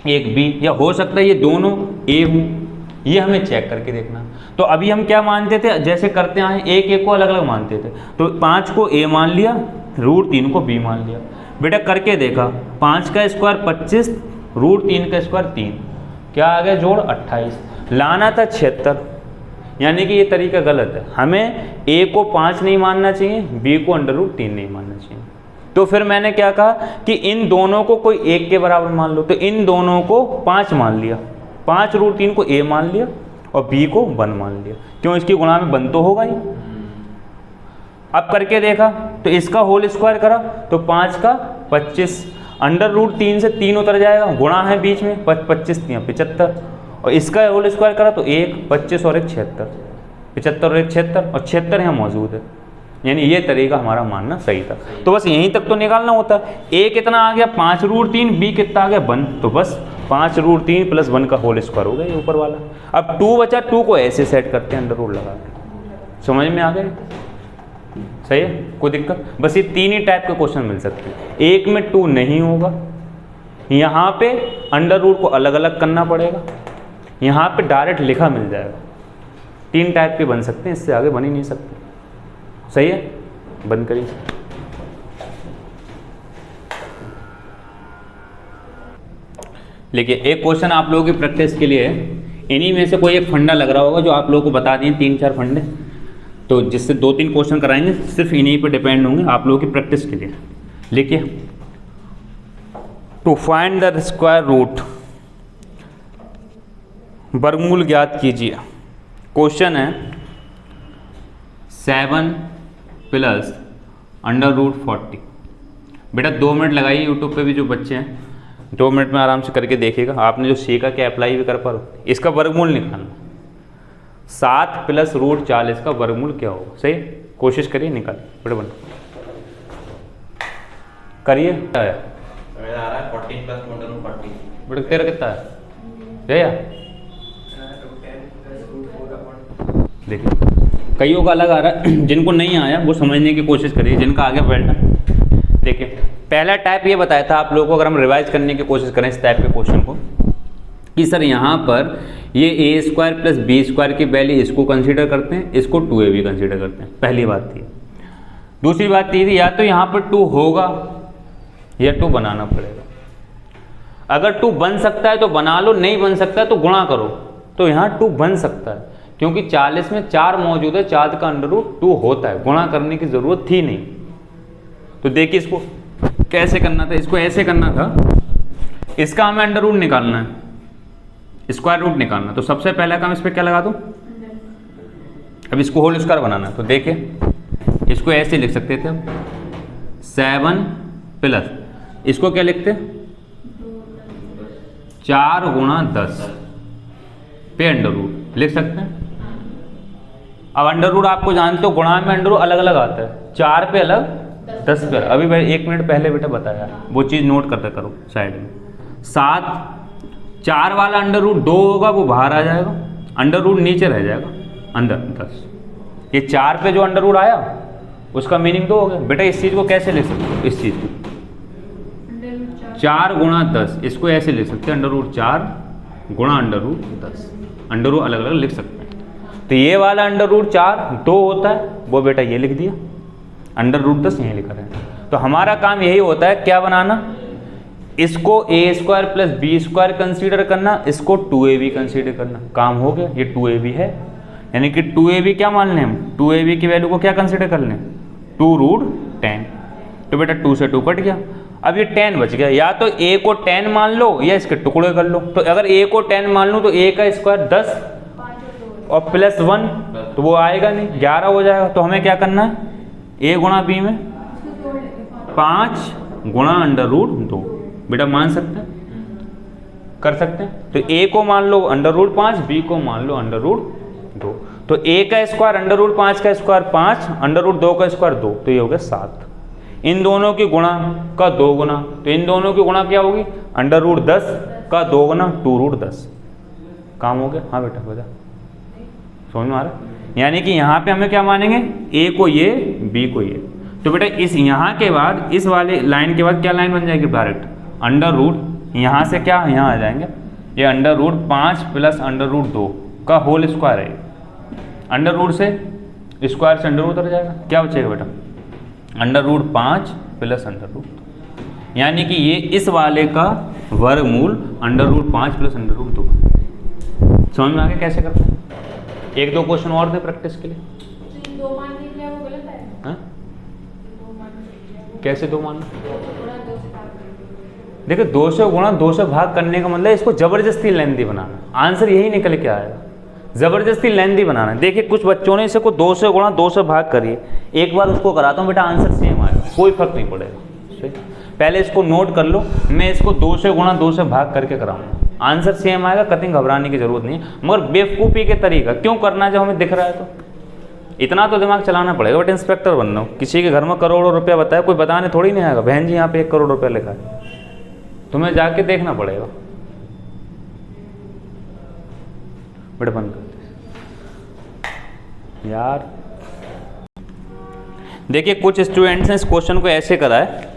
एक B, या हो सकता है ये दोनों A हों। ये हमें चेक करके देखना। तो अभी हम क्या मानते थे, जैसे करते आए, एक को अलग अलग मानते थे। तो 5 को A मान लिया, √3 को B मान लिया। बेटा करके देखा, 5 का स्क्वायर 25, √3 का स्क्वायर 3, क्या आ गया जोड़? 28। लाना था 76, यानी कि ये तरीका गलत है। हमें A को 5 नहीं मानना चाहिए, B को √3 नहीं मानना चाहिए। तो फिर मैंने क्या कहा कि इन दोनों को कोई 1 के बराबर मान लो। तो इन दोनों को 5 मान लिया, 5√3 को A मान लिया और B को 1 मान लिया। क्यों? इसकी गुणा में 1 तो होगा ही। अब करके देखा तो इसका होल स्क्वायर करा तो 5 का 25, √3 से 3 उतर जाएगा, गुणा है बीच में, 25 75, और इसका होल स्क्वायर करा तो 1 25 और 1 76, 75 और 1 76, और 76 यहाँ मौजूद है। यानी ये तरीका हमारा मानना सही था। तो बस यहीं तक तो निकालना होता है। A कितना आ गया? 5√3, B कितना आ गया? 1। तो बस 5√3 + 1 का होल स्क्वायर हो गया ये ऊपर वाला। अब 2 बचा, 2 को ऐसे सेट करते हैं अंडर रूट लगा के। समझ में आ गया? सही है, कोई दिक्कत? बस ये 3 ही टाइप के क्वेश्चन मिल सकते हैं। एक में 2 नहीं होगा, यहाँ पे अंडर रूट को अलग अलग करना पड़ेगा, यहाँ पे डायरेक्ट लिखा मिल जाएगा। 3 टाइप के बन सकते हैं, इससे आगे बन ही नहीं सकते। सही है, बंद करिए। देखिए एक क्वेश्चन आप लोगों की प्रैक्टिस के लिए है, इन्हीं में से कोई एक फंडा लग रहा होगा जो आप लोगों को बता दिए 3-4 फंडे, तो जिससे 2-3 क्वेश्चन कराएंगे, सिर्फ इन्हीं पे डिपेंड होंगे आप लोगों की प्रैक्टिस के लिए। लिखिए, to find the square root, वर्गमूल ज्ञात कीजिए। क्वेश्चन है 7 + √40। बेटा 2 मिनट लगाइए, यूट्यूब पे भी जो बच्चे हैं 2 मिनट में आराम से करके देखिएगा। आपने जो सीखा क्या अप्लाई भी कर पा रहे हो। इसका वर्गमूल निकालना, 7 + √40 का वर्गमूल क्या होगा। सही, कोशिश करिए, निकालिए बेटा, बन करिए। क्या है मेरा आ रहा है 14 + √40। बेटा तेरा कितना है भैया? देखिए कईयों का अलग आ रहा है, जिनको नहीं आया वो समझने की कोशिश करिए, जिनका आ गया वेल डन। देखिए पहला टाइप ये बताया था आप लोगों को, अगर हम रिवाइज करने की कोशिश करें इस टाइप के क्वेश्चन को, कि सर यहाँ पर ये a² + b² की वैल्यू इसको कंसीडर करते हैं, इसको 2ab कंसीडर करते हैं। पहली बात थी। दूसरी बात ये थी, या तो यहाँ पर 2 होगा या 2 बनाना पड़ेगा। अगर 2 बन सकता है तो बना लो, नहीं बन सकता है तो गुणा करो। तो यहाँ 2 बन सकता है क्योंकि 40 में 4 मौजूद है, 4 का √2 होता है, गुणा करने की जरूरत थी नहीं। तो देखिए इसको कैसे करना था, इसको ऐसे करना था, इसका हमें √ निकालना है, स्क्वायर रूट निकालना। तो सबसे पहला काम इस पर क्या लगा दूं, अब इसको होल स्क्वायर बनाना है। तो देखिए इसको ऐसे लिख सकते थे हम, 7 + इसको क्या लिखते, 4 × 10 पे √ लिख सकते हैं। अब √ आपको जानते हो, गुणा में √ अलग अलग आता है, 4 पे अलग, 10 पे अलग। अभी मैं 1 मिनट पहले बेटा बताया, वो चीज़ नोट करते करो साइड में। 7, 4 वाला √2 होगा, वो बाहर आ जाएगा, √ नीचे रह जाएगा, अंदर 10। ये 4 पे जो √ आया उसका मीनिंग 2 हो गया। बेटा इस चीज़ को कैसे लिख सकते हो, इस चीज़ को 4 × 10, इसको ऐसे लिख सकते हैं, √4 × √10, √ अलग अलग लिख सकते हैं। तो ये वाला √4 2 होता है, वो बेटा ये लिख दिया, √10 यहीं लिखा है। तो हमारा काम यही होता है, क्या बनाना, इसको a² + b² कंसीडर करना, इसको 2ab कंसीडर करना। काम हो गया, ये 2ab है, यानी कि 2ab क्या मान लें हम, 2ab की वैल्यू को क्या कंसीडर कर लें, 2√10। तो बेटा 2 से 2 कट गया, अब ये 10 बच गया। या तो a को 10 मान लो या इसके टुकड़े कर लो। तो अगर a को 10 मान लो तो a का स्क्वायर 10 और +1, तो वो आएगा नहीं, 11 हो जाएगा। तो हमें क्या करना है, a × b में 5 × √2। बेटा मान सकते हैं, कर सकते हैं। तो a को मान लो √5, b को मान लो √2। तो a का स्क्वायर √5 का स्क्वायर 5, √2 का स्क्वायर 2, तो ये हो गया 7। इन दोनों की गुणा का 2 गुना, तो इन दोनों की गुणा क्या होगी, √10 का 2 गुना 2√10। काम हो गया। हाँ बेटा बता, समझ में आ रहा है। यानी कि यहाँ पे हमें क्या मानेंगे, a को ये, b को ये। तो बेटा इस यहाँ के बाद, इस वाले लाइन के बाद क्या लाइन बन जाएगी, डायरेक्ट √ यहाँ से क्या यहाँ आ जाएंगे, ये √5 + √2 का होल स्क्वायर है। √ से स्क्वायर से √ उतर जाएगा, क्या बचेगा बेटा, √5 + √2। यानी कि ये इस वाले का वर्गमूल √5 + √2। समझ में आ गया कैसे करते हैं। 1-2 क्वेश्चन और थे प्रैक्टिस के लिए। तो 2 मान लीजिए, वो गलत है। हाँ? 2 मान कैसे 2 मान, लीजिए, देखो 2 से गुणा 2 से भाग करने का मतलब इसको जबरदस्ती लेंथी बनाना। आंसर यही निकल के आएगा, जबरदस्ती लेंथी बनाना। देखिए कुछ बच्चों ने इसको 2 से गुणा 2 से भाग करिए, एक बार उसको कराता हूँ बेटा, आंसर सेम आएगा, कोई फर्क नहीं पड़ेगा। पहले इसको नोट कर लो, मैं इसको 2 से गुणा 2 से भाग करके कराऊंगा, आंसर सेम आएगा, कतई घबराने की जरूरत नहीं है। मगर बेवकूफ़ी के तरीका क्यों करना है, जब हमें दिख रहा है तो इतना तो दिमाग चलाना पड़ेगा। बट इंस्पेक्टर बनना हो, किसी के घर में करोड़ों रुपया बताया, कोई बताने थोड़ी नहीं आएगा, बहन जी यहाँ पे 1 करोड़ रुपया लिखा है, तुम्हें जाके देखना पड़ेगा। बेटा बंद कर यार। देखिए कुछ स्टूडेंट्स ने इस क्वेश्चन को ऐसे करा है,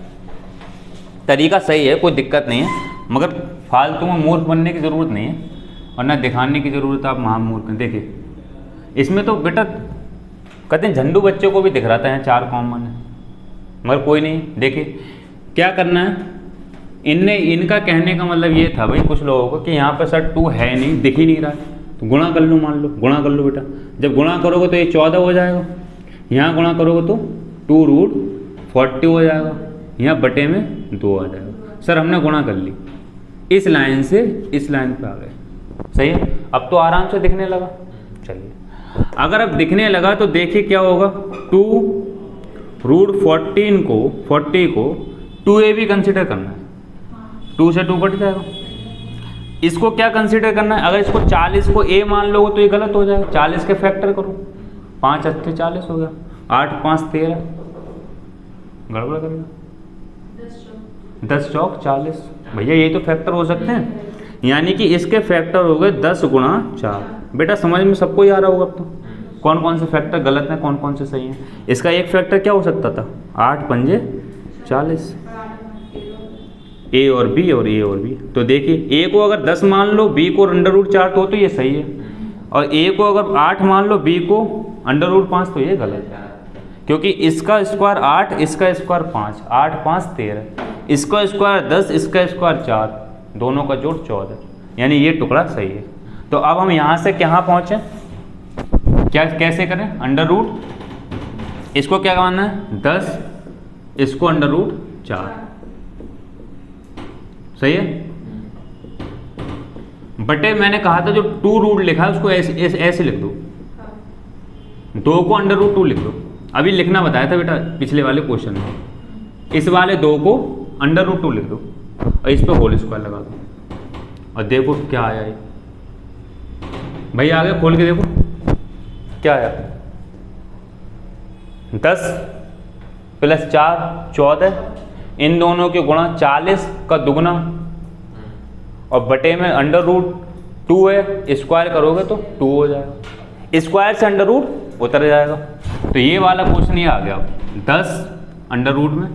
तरीका सही है, कोई दिक्कत नहीं है, मगर फालतू में मूर्ख बनने की ज़रूरत नहीं है और ना दिखाने की ज़रूरत है आप महामूर्ख हैं। देखिए इसमें तो बेटा कहते हैं झंडू बच्चों को भी दिख रहा था 4 कॉमन है, मगर कोई नहीं। देखिए क्या करना है, इनका कहने का मतलब ये था भाई कुछ लोगों को कि यहाँ पर सर 2 है नहीं, दिख ही नहीं रहा है, तो गुणा कर लो, मान लो गुणा कर लो बेटा। जब गुणा करोगे तो ये 14 हो जाएगा, यहाँ गुणा करोगे तो 2√40 हो जाएगा, यहाँ बटे में 2 आ जाएगा। सर हमने गुणा कर ली, इस लाइन से इस लाइन पे आ गए, सही है। अब तो आराम से दिखने लगा। चलिए अगर अब दिखने लगा तो देखिए क्या होगा, 2√14 को 40 को 2a भी कंसिडर करना है, 2 से 2 कट जाएगा। इसको क्या कंसिडर करना है, अगर इसको 40 को a मान लोगे तो ये गलत हो जाएगा। 40 के फैक्टर करो, 5 अच्छे 40 हो गया, 8 5 13, गड़बड़ करेगा, 10 चौक 40। भैया यही तो फैक्टर हो सकते हैं, यानी कि इसके फैक्टर हो गए 10 गुणा 4। बेटा समझ में सबको ही आ रहा होगा अब तो, कौन कौन से फैक्टर गलत हैं कौन कौन से सही हैं। इसका एक फैक्टर क्या हो सकता था, 8 पंजे 40, ए और बी और ए और बी। तो देखिए ए को अगर 10 मान लो, बी को √4 तो ये सही है, और ए को अगर 8 मान लो, बी को √5 तो ये गलत है, क्योंकि इसका स्क्वायर 8, इसका स्क्वायर 5, 8 5 13, इसका स्क्वायर 10, इसका स्क्वायर 4, दोनों का जोड़ 14, यानी ये टुकड़ा सही है। तो अब हम यहाँ से कहाँ पहुँचे, क्या कैसे करें, √, इसको क्या मानना है 10, इसको √4, सही है। बटे मैंने कहा था जो 2 लिखा है उसको ऐसे लिख दो, 2 को √2 लिख दो। अभी लिखना बताया था बेटा पिछले वाले क्वेश्चन में, इस वाले 2 को √2 लिख दो और इस पे होल स्क्वायर लगा दो, और देखो क्या आया ये। भाई आगे खोल के देखो क्या आया, 10 + 4 14, इन दोनों के गुणा 40 का दुगना, और बटे में √2 है, स्क्वायर करोगे तो 2 हो जाएगा, स्क्वायर से √ उतर जाएगा। तो ये वाला क्वेश्चन ये आ गया, 10 √ में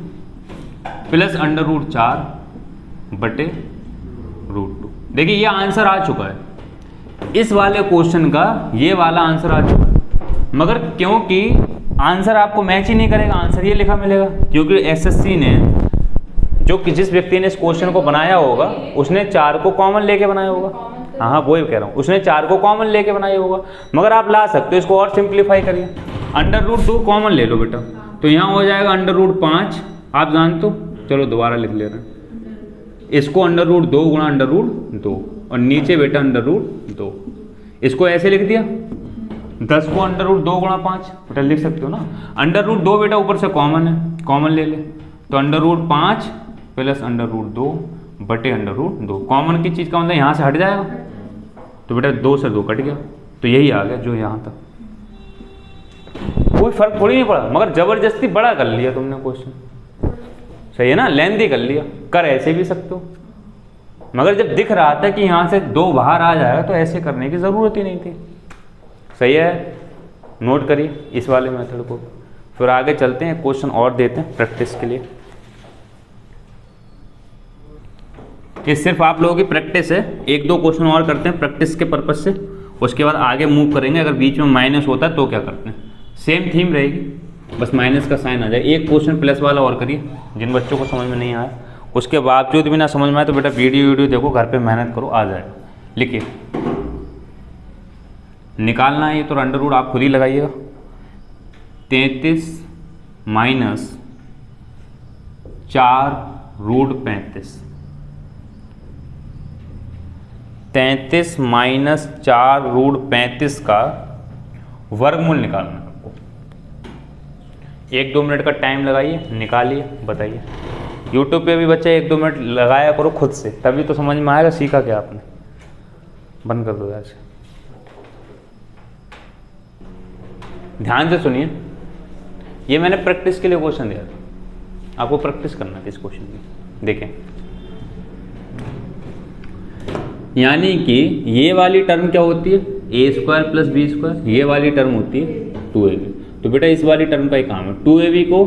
प्लस √4 बटे √2। देखिए ये आंसर आ चुका है इस वाले क्वेश्चन का, ये वाला आंसर आ चुका है, मगर क्योंकि आंसर आपको मैच ही नहीं करेगा, आंसर ये लिखा मिलेगा, क्योंकि एसएससी ने जो कि जिस व्यक्ति ने इस क्वेश्चन को बनाया होगा उसने 4 को कॉमन लेके बनाया होगा। हाँ वही कह रहा हूँ, उसने 4 को कॉमन लेके बनाया होगा, मगर आप ला सकते हो इसको और सिंप्लीफाई करिए, √2 कॉमन ले लो बेटा, तो यहाँ हो जाएगा √5, आप जानते हो, चलो दोबारा लिख ले रहे हैं, इसको √2 गुणा √2, और नीचे बेटा √2, इसको ऐसे लिख दिया, 10 को √2 गुणा 5 बेटा लिख सकते हो ना, √2 बेटा ऊपर से कॉमन है, कॉमन ले ले, तो √5 प्लस √2 बटे √2, कॉमन की चीज़ का मतलब यहाँ से हट जाएगा, तो बेटा 2 से 2 कट गया, तो यही आ गया जो यहाँ था, कोई फर्क थोड़ी नहीं पड़ा, मगर जबरदस्ती बड़ा कर लिया तुमने क्वेश्चन, सही है ना, लेंथी कर लिया, कर ऐसे भी सकते हो, मगर जब दिख रहा था कि यहाँ से 2 बाहर आ जाएगा तो ऐसे करने की ज़रूरत ही नहीं थी, सही है। नोट करिए इस वाले मेथड को, फिर आगे चलते हैं, क्वेश्चन और देते हैं प्रैक्टिस के लिए। ये सिर्फ आप लोगों की प्रैक्टिस है, 1-2 क्वेश्चन और करते हैं प्रैक्टिस के पर्पज से, उसके बाद आगे मूव करेंगे। अगर बीच में माइनस होता है तो क्या करते हैं, सेम थीम रहेगी, बस माइनस का साइन आ जाए। एक क्वेश्चन प्लस वाला और करिए, जिन बच्चों को समझ में नहीं आया, उसके बावजूद भी ना समझ में आए तो बेटा वीडियो देखो, घर पे मेहनत करो, आ जाएगा। लिखिए, निकालना है ये तो √, आप खुद ही लगाइएगा, 33 - 4√35, 33 - 4√35 का वर्गमूल निकालना है आपको। 1-2 मिनट का टाइम लगाइए, निकालिए, बताइए। यूट्यूब पे भी बच्चे 1-2 मिनट लगाया करो खुद से, तभी तो समझ में आएगा सीखा क्या आपने। बंद कर दो यार से, ध्यान से सुनिए, ये मैंने प्रैक्टिस के लिए क्वेश्चन दिया था, आपको प्रैक्टिस करना था इस क्वेश्चन की। देखें, यानी कि ये वाली टर्म क्या होती है, a² + b², ये वाली टर्म होती है 2ab। तो बेटा इस वाली टर्म का ही काम है, 2ab को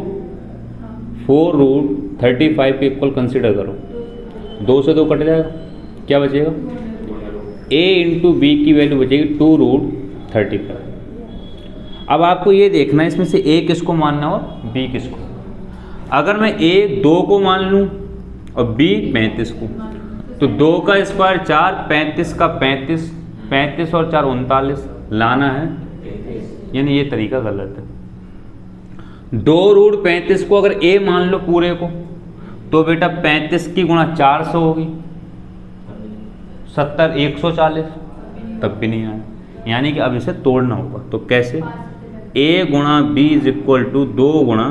4√35 के इक्वल कंसिडर करो, 2 से 2 कट जाएगा, क्या बचेगा, a × b की वैल्यू बचेगी 2√35। अब आपको ये देखना है इसमें से a किसको मानना और b किसको। अगर मैं a 2 को मान लूँ और b 35 को, तो 2 का स्क्वायर 4, 35 का 35, 35 और 4 39 लाना है, यानी ये तरीका गलत है। 2√35 को अगर a मान लो पूरे को, तो बेटा 35 की गुणा 400 होगी, 70 140, तब भी नहीं आया। यानी कि अब इसे तोड़ना होगा। तो कैसे? a गुणा b इज इक्वल टू 2 गुणा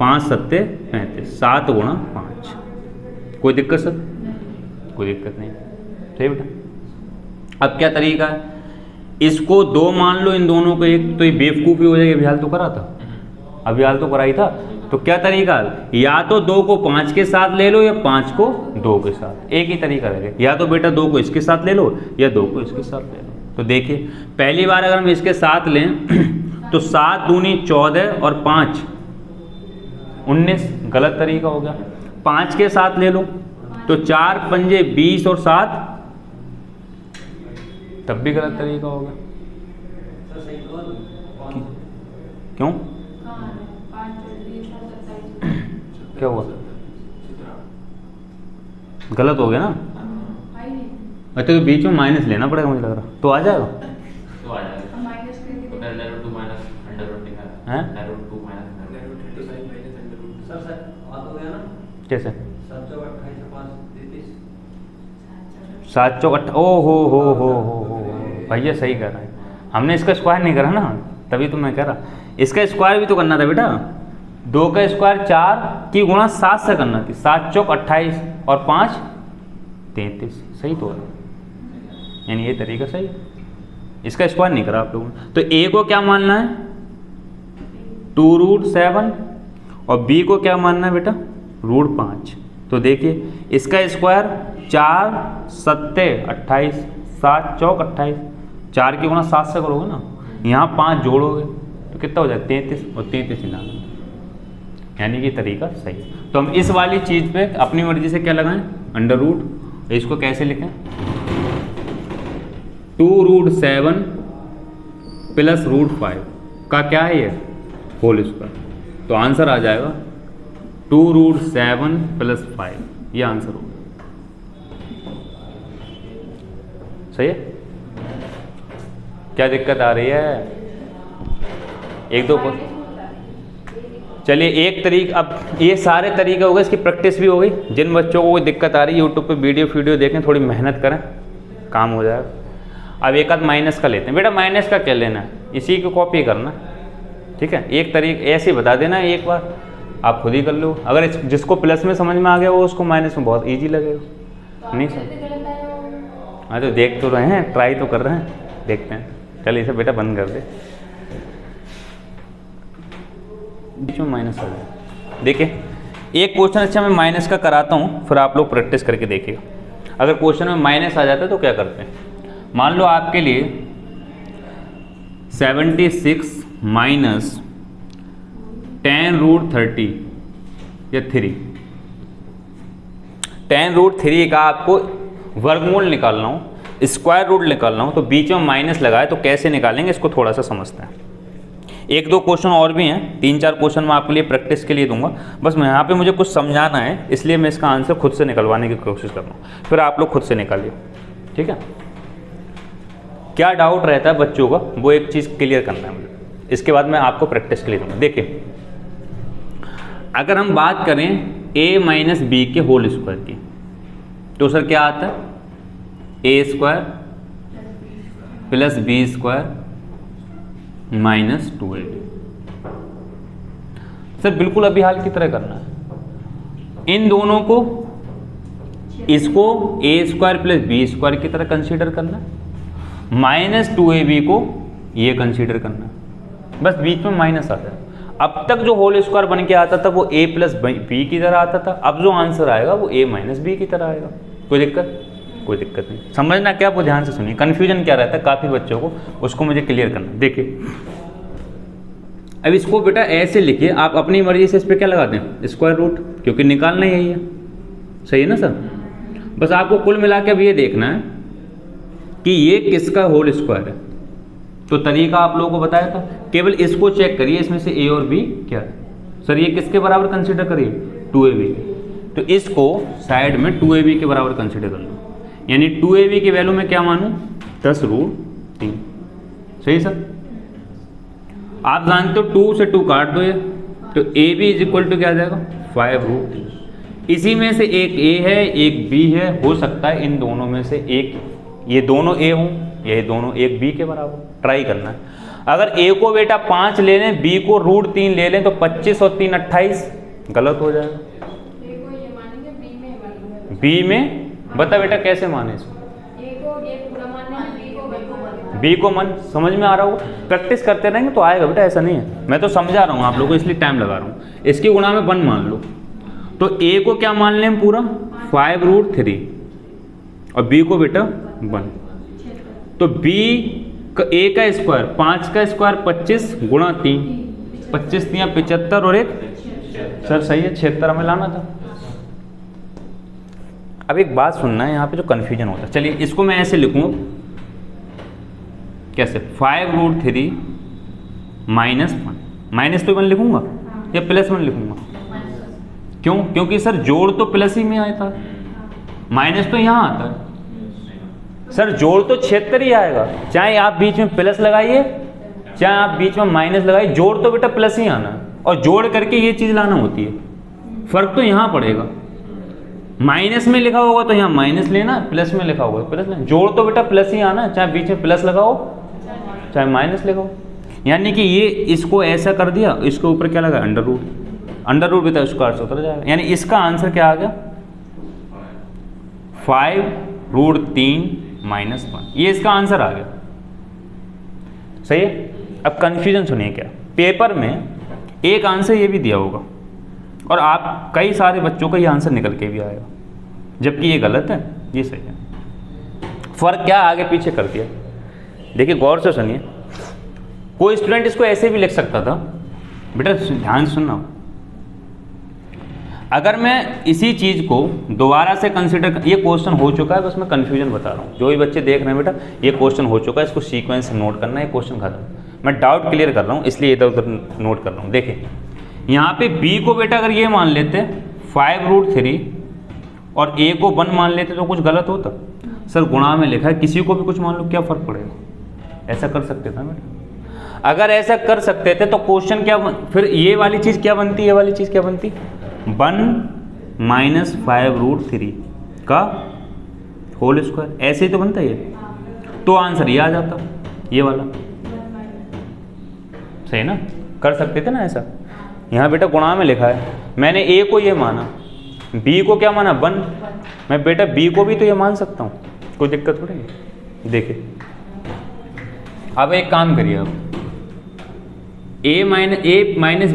5 7 35, 7 गुणा 5। कोई दिक्कत सर? कोई दिक्कत नहीं, सही बेटा। अब क्या तरीका है, इसको 2 मान लो इन दोनों को 1, तो ये बेवकूफ़ी हो जाएगी। अभी हाल तो करा था, अभी हाल तो कराई था। तो क्या तरीका है, या तो 2 को 5 के साथ ले लो या 5 को 2 के साथ, एक ही तरीका रहेगा। या तो बेटा 2 को इसके साथ ले लो या 2 को इसके साथ ले लो। तो देखिए पहली बार अगर हम इसके साथ लें तो 7 दूनी 14 और 5 19, गलत तरीका हो गया। 5 के साथ ले लो तो 4 पंजे 20 और 7, तब भी गलत तरीका हो गया। क्यों? क्या हुआ? गलत हो गया ना? अच्छा तो बीच में माइनस लेना पड़ेगा मुझे लग रहा, तो आ जाएगा। तो आ जाएगा। तो √2 माइनस √2 निकाल, हैं? √2 माइनस कैसे? 7 चौक 8, ओ हो भैया सही कर रहे हैं। हमने इसका स्क्वायर नहीं करा ना, तभी तो मैं कह रहा, इसका स्क्वायर भी तो करना था बेटा। 2 का स्क्वायर 4 की गुणा 7 से करना थी, 7 चौक 28 और 5 33, सही तो है। यानी ये तरीका सही है, इसका स्क्वायर नहीं करा आप लोगों ने। तो a को क्या मानना है, 2√7 और b को क्या मानना है बेटा, √5। तो देखिए इसका स्क्वायर 4 7 28, 7 चौक 28, 4 की गुणा 7 से करोगे ना, यहाँ 5 जोड़ोगे तो कितना हो जाए 33 और 33 मिलाना, यानी कि तरीका सही है। तो हम इस वाली चीज़ पे अपनी मर्जी से क्या लगाएं, अंडर रूट। इसको कैसे लिखें, 2√7 प्लस √5 का क्या है ये, होल स्क्वायर। तो आंसर आ जाएगा 2√7 प्लस 5, ये आंसर होगा। सही है? क्या दिक्कत आ रही है? एक दो को चलिए एक तरीका, अब ये सारे तरीके हो गए, इसकी प्रैक्टिस भी हो गई। जिन बच्चों को कोई दिक्कत आ रही है यूट्यूब पे वीडियो देखें, थोड़ी मेहनत करें, काम हो जाएगा। अब एक आध माइनस का लेते हैं बेटा। माइनस का क्या लेना है, इसी की कॉपी करना, ठीक है। एक तरीका ऐसे ही बता देना, एक बार आप खुद ही कर लो। अगर जिसको प्लस में समझ में आ गया वो उसको माइनस में बहुत ईजी लगेगा। नहीं समझ? हाँ तो देख तो रहे हैं, ट्राई तो कर रहे हैं, देखते हैं। चल इसे बेटा बंद कर दे, बीच में माइनस आ जाए। देखिए एक क्वेश्चन अच्छा मैं माइनस का कराता हूँ, फिर आप लोग प्रैक्टिस करके देखिएगा। अगर क्वेश्चन में माइनस आ जाता है तो क्या करते हैं, मान लो आपके लिए 76 माइनस 10√30 या 3, 10√3 का आपको वर्गमूल निकालना हो, स्क्वायर रूट निकालना हो, तो बीच में माइनस लगाए तो कैसे निकालेंगे, इसको थोड़ा सा समझते हैं। एक दो क्वेश्चन और भी हैं, 3-4 क्वेश्चन मैं आपके लिए प्रैक्टिस के लिए दूंगा। बस मैं यहाँ पे मुझे कुछ समझाना है, इसलिए मैं इसका आंसर खुद से निकलवाने की कोशिश कर रहा हूँ, फिर आप लोग खुद से निकालिए, ठीक है। क्या डाउट रहता है बच्चों का, वो एक चीज़ क्लियर करना है मुझे, इसके बाद मैं आपको प्रैक्टिस के लिए दूंगा। देखिए अगर हम बात करें a माइनस बी के होल स्क्वायर की, तो सर क्या आता है, a² plus b² minus 2ab। Sir बिल्कुल अभी हाल की तरह करना है, इन दोनों को, इसको a² प्लस b² की तरह कंसीडर करना है, माइनस 2ab को ये कंसीडर करना है, बस बीच में माइनस आता है। अब तक जो होल स्क्वायर बन के आता था वो a प्लस बी की तरह आता था, अब जो आंसर आएगा वो a माइनस बी की तरह आएगा। कोई दिक्कत? कोई दिक्कत नहीं। समझना क्या, वो ध्यान से सुनिए, कन्फ्यूजन क्या रहता है काफ़ी बच्चों को, उसको मुझे क्लियर करना। देखिए अब इसको बेटा ऐसे लिखिए, आप अपनी मर्जी से इस पर क्या लगा दें, स्क्वायर रूट, क्योंकि निकालना यही है, सही है ना सर। बस आपको कुल मिला के अब ये देखना है कि ये किसका होल स्क्वायर है। तो तरीका आप लोगों को बताया था, केवल इसको चेक करिए, इसमें से a और b क्या है। सर ये किसके बराबर कंसीडर करिए, 2ab, तो इसको साइड में 2ab के बराबर कंसीडर कर लो, यानी 2ab की वैल्यू में क्या मानूं, 10√3। सही सर? आप जानते हो 2 से 2 काट दो ये, तो a b is equal to क्या आ जाएगा 5√3। इसी में से एक ए है एक बी है, हो सकता है इन दोनों में से एक, ये दोनों ए हों, ये दोनों एक बी के बराबर, ट्राई करना है। अगर ए को बेटा 5 ले लें, बी को √3 ले लें, तो 25 और 3 28, गलत हो जाएगा। ए को ये मानेंगे, बी में मानेंगे। बी में बता बेटा कैसे माने इसको? ए को ये पूरा मानेंगे, बी को मानेंगे। बी को मन समझ में आ रहा होगा, प्रैक्टिस करते रहेंगे तो आएगा बेटा, ऐसा नहीं है। मैं तो समझा रहा हूँ आप लोगों को, इसलिए टाइम लगा रहा हूँ। इसकी गुणा में 1 मान लो, तो ए को क्या मान लें पूरा 5√3 और बी को बेटा 1, तो बी ए का स्क्वायर 5 का स्क्वायर 25 गुणा 3, 25 3 75 और 1 सर सही है 76 हमें लाना था। अब एक बात सुनना है, यहाँ पे जो कन्फ्यूजन होता है, चलिए इसको मैं ऐसे लिखूँ कैसे, 5√3 -1, माइनस तो 1 लिखूंगा या +1 लिखूंगा? क्यों? क्योंकि सर जोड़ तो प्लस ही में आता है, माइनस तो यहाँ आता है। सर जोड़ तो 76 ही आएगा, चाहे आप बीच में प्लस लगाइए चाहे आप बीच में माइनस लगाइए, जोड़ तो बेटा प्लस ही आना है, और जोड़ करके ये चीज़ लाना होती है। फर्क तो यहाँ पड़ेगा, माइनस में लिखा होगा तो यहाँ माइनस लेना, प्लस में लिखा होगा प्लस लेना, जोड़ तो बेटा प्लस ही आना, चाहे बीच में प्लस लगाओ चाहे माइनस लगाओ। यानी कि ये इसको ऐसा कर दिया, इसके ऊपर क्या लगा अंडर रूट बेटा स्क्वायर से उतर जाएगा। यानी इसका आंसर क्या आ गया 5√3 -1, ये इसका आंसर आ गया। सही है? अब कंफ्यूजन सुनिए, क्या पेपर में एक आंसर ये भी दिया होगा और आप कई सारे बच्चों का ये आंसर निकल के भी आएगा, जबकि ये गलत है ये सही है। फर्क क्या आगे पीछे कर दिया, देखिए गौर से सुनिए। कोई स्टूडेंट इसको ऐसे भी लिख सकता था, बेटा ध्यान सुनना, अगर मैं इसी चीज़ को दोबारा से कंसिडर, ये क्वेश्चन हो चुका है, बस मैं कंफ्यूजन बता रहा हूँ, जो भी बच्चे देख रहे हैं बेटा ये क्वेश्चन हो चुका है, इसको सीक्वेंस से नोट करना है, क्वेश्चन खत्म। मैं डाउट क्लियर कर रहा हूँ इसलिए इधर उधर नोट कर रहा हूँ। देखिए यहाँ पे b को बेटा अगर ये मान लेते 5√3 और a को 1 मान लेते तो कुछ गलत होता? सर गुणा में लिखा है, किसी को भी कुछ मान लो, क्या फ़र्क पड़ेगा? ऐसा कर सकते थे बेटा, अगर ऐसा कर सकते थे तो क्वेश्चन क्या फिर ये वाली चीज़ क्या बनती, ये वाली चीज़ क्या बनती 1 - 5√3 का होल स्क्वायर, ऐसे ही तो बनता है ये, तो आंसर ये आ जाता ये वाला। सही ना? कर सकते थे ना ऐसा। यहाँ बेटा गुणा में लिखा है, मैंने a को ये माना, b को क्या माना 1, मैं बेटा b को भी तो ये मान सकता हूँ, कोई दिक्कत थोड़ी है। देखिए अब एक काम करिए, अब a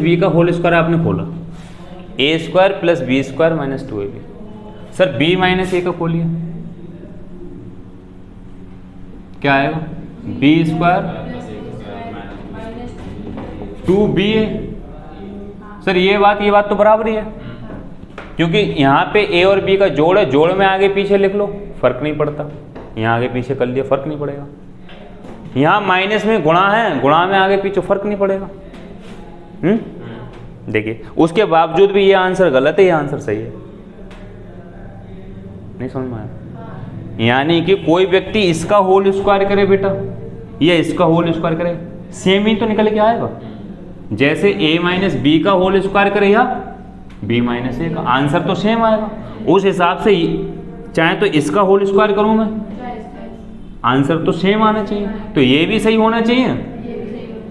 - b का होल स्क्वायर आपने खोला, a² + b² - 2ab। Sir b - a का खोलिए, क्या आएगा b² 2ba। सर ये बात तो बराबर ही है, क्योंकि यहाँ पे a और b का जोड़ है, जोड़ में आगे पीछे लिख लो फर्क नहीं पड़ता, यहाँ आगे पीछे कर लिया फर्क नहीं पड़ेगा। यहाँ माइनस में गुणा है, गुणा में आगे पीछे फर्क नहीं पड़ेगा। देखिए उसके बावजूद भी ये आंसर गलत है, ये आंसर सही है। नहीं समझ में आया? यानी कि कोई व्यक्ति इसका होल स्क्वायर करे बेटा या इसका होल स्क्वायर करे, सेम ही तो निकल के आएगा। जैसे a - b का होल स्क्वायर करे या b - a का, आंसर तो सेम आएगा। उस हिसाब से चाहे तो इसका होल स्क्वायर करूं मैं, आंसर तो सेम आना चाहिए, तो ये भी सही होना चाहिए,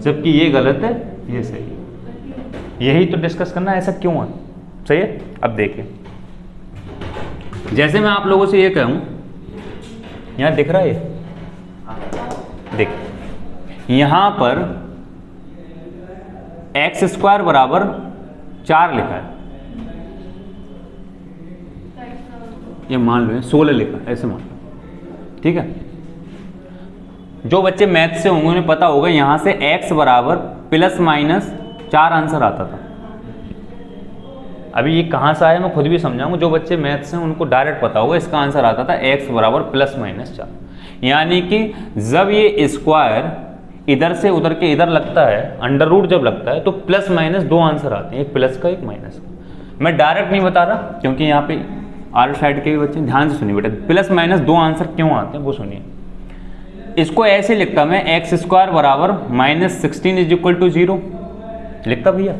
जबकि ये गलत है ये सही है। यही तो डिस्कस करना है, ऐसा क्यों है? सही है? अब देखिए जैसे मैं आप लोगों से ये कहूँ, यहाँ दिख रहा है ये, देखिए यहाँ पर x² बराबर 4 लिखा है, ये मान लो 16 लिखा है, ऐसे मान लो, ठीक है। जो बच्चे मैथ से होंगे उन्हें पता होगा यहाँ से x बराबर ±4 आंसर आता था। अभी ये कहाँ से आया मैं खुद भी समझाऊंगा, जो बच्चे मैथ से हैं उनको डायरेक्ट पता होगा, इसका आंसर आता था x बराबर ±4। यानी कि जब ये स्क्वायर इधर से उधर के इधर लगता है, अंडर रूट जब लगता है तो ±2 आंसर आते हैं, एक प्लस का एक माइनस का। मैं डायरेक्ट नहीं बता रहा क्योंकि यहाँ पे आर साइड के भी बच्चे ध्यान से सुनिए बेटा, ±2 आंसर क्यों आते हैं वो सुनिए। इसको ऐसे लिखता मैं एक्स स्क्वायर बराबर -16 इज इक्वल टू 0 लिखता भैया,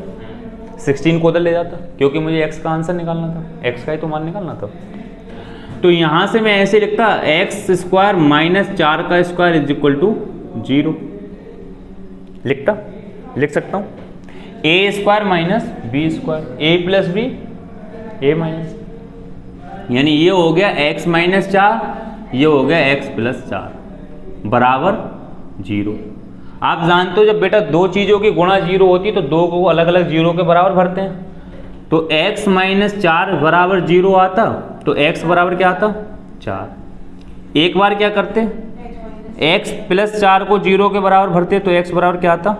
16 को उधर ले जाता क्योंकि मुझे x का आंसर निकालना था, x का ही तो मान निकालना था। तो यहाँ से मैं ऐसे लिखता एक्स स्क्वायर -4 का स्क्वायर इज इक्वल टू 0 लिख सकता हूँ। ए स्क्वायर माइनस बी स्क्वायर, ए प्लस बी ए माइनस, यानी ये हो गया x -4, ये हो गया x + 4 बराबर 0। आप जानते हो जब बेटा दो चीज़ों की गुणा 0 होती है तो दो को अलग अलग 0 के बराबर भरते हैं। तो x -4 बराबर 0 आता तो x बराबर क्या आता 4। एक बार क्या करते x + 4 को 0 के बराबर भरते तो x बराबर क्या आता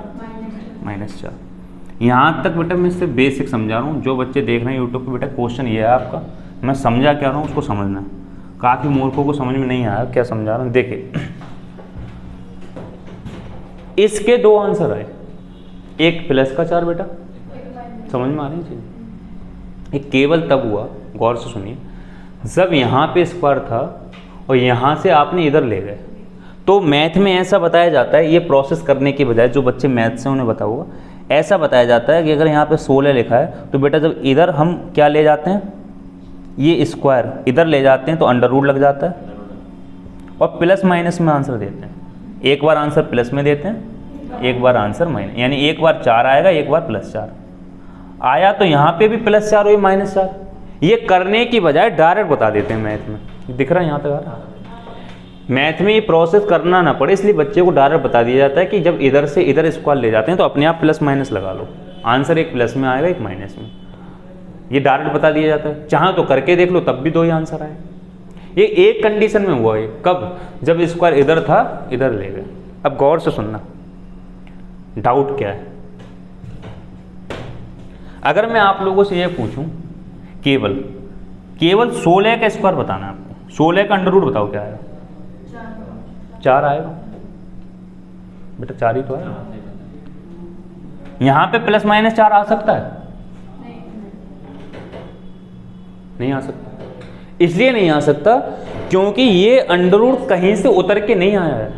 -4। यहाँ तक बेटा मैं इससे बेसिक समझा रहा हूँ। जो बच्चे देख रहे हैं यूट्यूब पे बेटा क्वेश्चन ये है आपका, मैं समझा क्या रहा हूँ उसको समझना है। काफ़ी मूर्खों को समझ में नहीं आया क्या समझा रहा हूँ। देखिए इसके दो आंसर आए, एक +4 बेटा, समझ में आ रही चीज़। ये केवल तब हुआ, गौर से सुनिए, जब यहाँ पे स्क्वायर था और यहाँ से आपने इधर ले गए। तो मैथ में ऐसा बताया जाता है, ये प्रोसेस करने की बजाय जो बच्चे मैथ से उन्हें बताया होगा, ऐसा बताया जाता है कि अगर यहाँ पे 16 लिखा है तो बेटा जब इधर हम क्या ले जाते हैं, ये स्क्वायर इधर ले जाते हैं तो अंडर रूट लग जाता है और प्लस माइनस में आंसर देते हैं। एक बार आंसर प्लस में देते हैं, एक बार आंसर माइनस, यानी एक बार 4 आएगा, एक बार +4 आया तो यहाँ पे भी +4 हुई -4। ये करने की बजाय डायरेक्ट बता देते हैं मैथ में। दिख रहा है यहाँ तक आ रहा है? मैथ में ये प्रोसेस करना ना पड़े इसलिए बच्चे को डायरेक्ट बता दिया जाता है कि जब इधर से इधर स्क्वायर ले जाते हैं तो अपने आप +- लगा लो, आंसर एक प्लस में आएगा एक माइनस में। ये डायरेक्ट बता दिया जाता है। चाहे तो करके देख लो तब भी दो ही आंसर आए। ये एक कंडीशन में हुआ है, कब, जब स्क्वायर इधर था इधर ले गए। अब गौर से सुनना, डाउट क्या है। अगर मैं आप लोगों से ये पूछूं केवल 16 का स्क्वायर बताना है आपको, 16 का अंडर रूट बताओ क्या आएगा? 4 आएगा बेटा, 4 ही तो है। यहां पे +- 4 आ सकता है? नहीं आ सकता। इसलिए नहीं आ सकता क्योंकि ये अंडर रूट कहीं से उतर के नहीं आया है,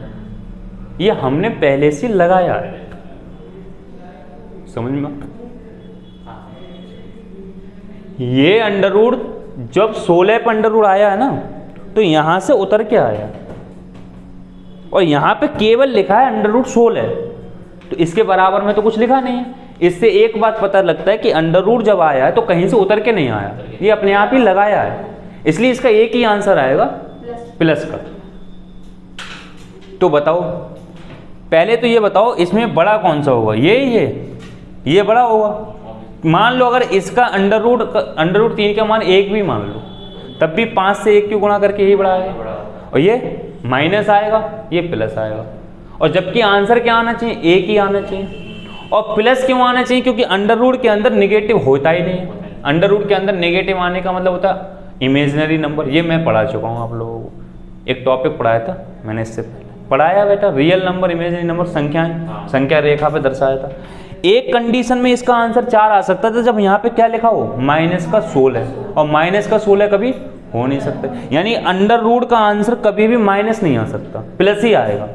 ये हमने पहले से लगाया है। समझ में? ये अंडर रूट जब 16 पर अंडर रूट आया है ना तो यहां से उतर के आया और यहां पे केवल लिखा है अंडर रूट 16, तो इसके बराबर में तो कुछ लिखा नहीं है। इससे एक बात पता लगता है कि अंडर रूट जब आया है तो कहीं से उतर के नहीं आया, ये अपने आप ही लगाया है। इसलिए इसका एक ही आंसर आएगा प्लस का। तो बताओ, पहले तो ये बताओ इसमें बड़ा कौन सा होगा? ये बड़ा होगा। मान लो अगर इसका अंडर रूट 3 का मान 1 भी मान लो, तब भी 5 से 1 क्यों गुणा करके यही बड़ा आएगा, और ये माइनस आएगा, ये प्लस आएगा। और जबकि आंसर क्या आना चाहिए? 1 ही आना चाहिए। और प्लस क्यों आना चाहिए? क्योंकि अंडर रूट के अंदर नेगेटिव होता ही नहीं है। अंडर रूट के अंदर नेगेटिव आने का मतलब होता है इमेजिनरी नंबर। ये मैं पढ़ा चुका हूँ आप लोगों को, एक टॉपिक पढ़ाया था मैंने, इससे पढ़ाया बेटा, रियल नंबर, इमेजिनरी नंबर, संख्या रेखा पे दर्शाया था। एक कंडीशन में इसका आंसर 4 आ सकता था, जब यहाँ पे क्या लिखा हो -16, और -16 कभी हो नहीं सकता। यानी अंडर रूट का आंसर कभी भी माइनस नहीं आ सकता, प्लस ही आएगा।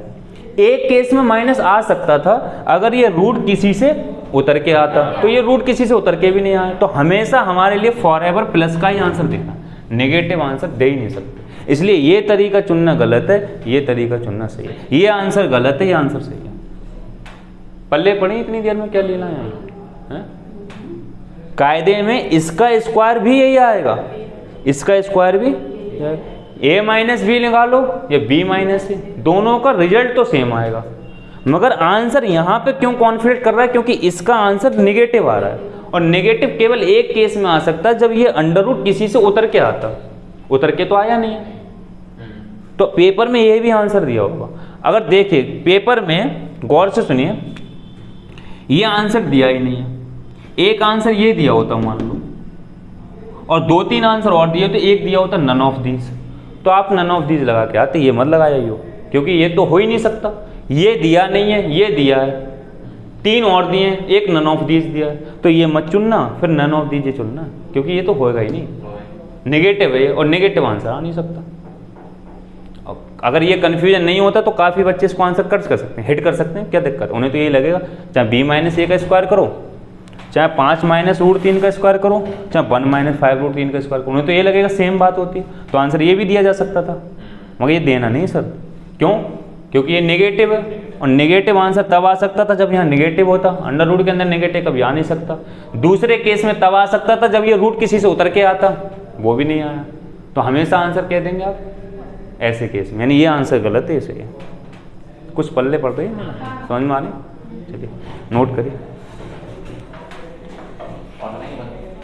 एक केस में माइनस आ सकता था अगर ये रूट किसी से उतर के आता, तो ये रूट किसी से उतर के भी नहीं आया। तो हमेशा हमारे लिए फॉरएवर प्लस का ही आंसर देना, नेगेटिव आंसर दे ही नहीं सकते। इसलिए ये तरीका चुनना गलत है, ये तरीका चुनना सही है। ये आंसर गलत है, ये आंसर सही है। पल्ले पड़ी इतनी देर में क्या लेना है? कायदे में इसका स्क्वायर भी यही आएगा, इसका स्क्वायर भी a-b निकालो या b-a, दोनों का रिजल्ट तो सेम आएगा। मगर आंसर यहाँ पे क्यों कॉन्फिडेंट कर रहा है? क्योंकि इसका आंसर निगेटिव आ रहा है, और नेगेटिव केवल एक केस में आ सकता है, जब ये अंडर रूट किसी से उतर के आता। उतर के तो आया नहीं है, तो पेपर में ये भी आंसर दिया होगा। अगर देखिए पेपर में गौर से सुनिए, ये आंसर दिया ही नहीं है, एक आंसर ये दिया होता मान लो, और 2-3 आंसर और दिए तो एक दिया होता नन ऑफ दीज, तो आप नन ऑफ दीज लगा के आते, ये मत लगाया हो, क्योंकि ये तो हो ही नहीं सकता। ये दिया नहीं है, ये दिया है, 3 और दिए हैं, एक नन ऑफ दीज दिया है, तो ये मत चुनना, फिर नन ऑफ दीज चुनना, क्योंकि ये तो होएगा ही नहीं, नेगेटिव है और नेगेटिव आंसर आ नहीं सकता। अब अगर ये कन्फ्यूजन नहीं होता तो काफ़ी बच्चे इसको आंसर कर सकते हैं, हिट कर सकते हैं, क्या दिक्कत, उन्हें तो यही लगेगा चाहे b माइनस ए का स्क्वायर करो, चाहे 5 माइनस रूट 3 का स्क्वायर करो, चाहे 1 माइनस 5 रूट 3 का स्क्वायर करो, उन्हें तो ये लगेगा सेम बात होती है। तो आंसर ये भी दिया जा सकता था, मगर ये देना नहीं सर। क्यों? क्योंकि ये नेगेटिव है, और नेगेटिव आंसर तब आ सकता था जब यहाँ नेगेटिव होता, अंडर रूट के अंदर नेगेटिव कभी आ नहीं सकता। दूसरे केस में तब आ सकता था जब ये रूट किसी से उतर के आता, वो भी नहीं आया, तो हमेशा आंसर कह देंगे आप ऐसे केस में, यानी ये आंसर गलत है इसे। कुछ पल्ले पड़ रही है, समझ में आ रही? चलिए नोट करिए,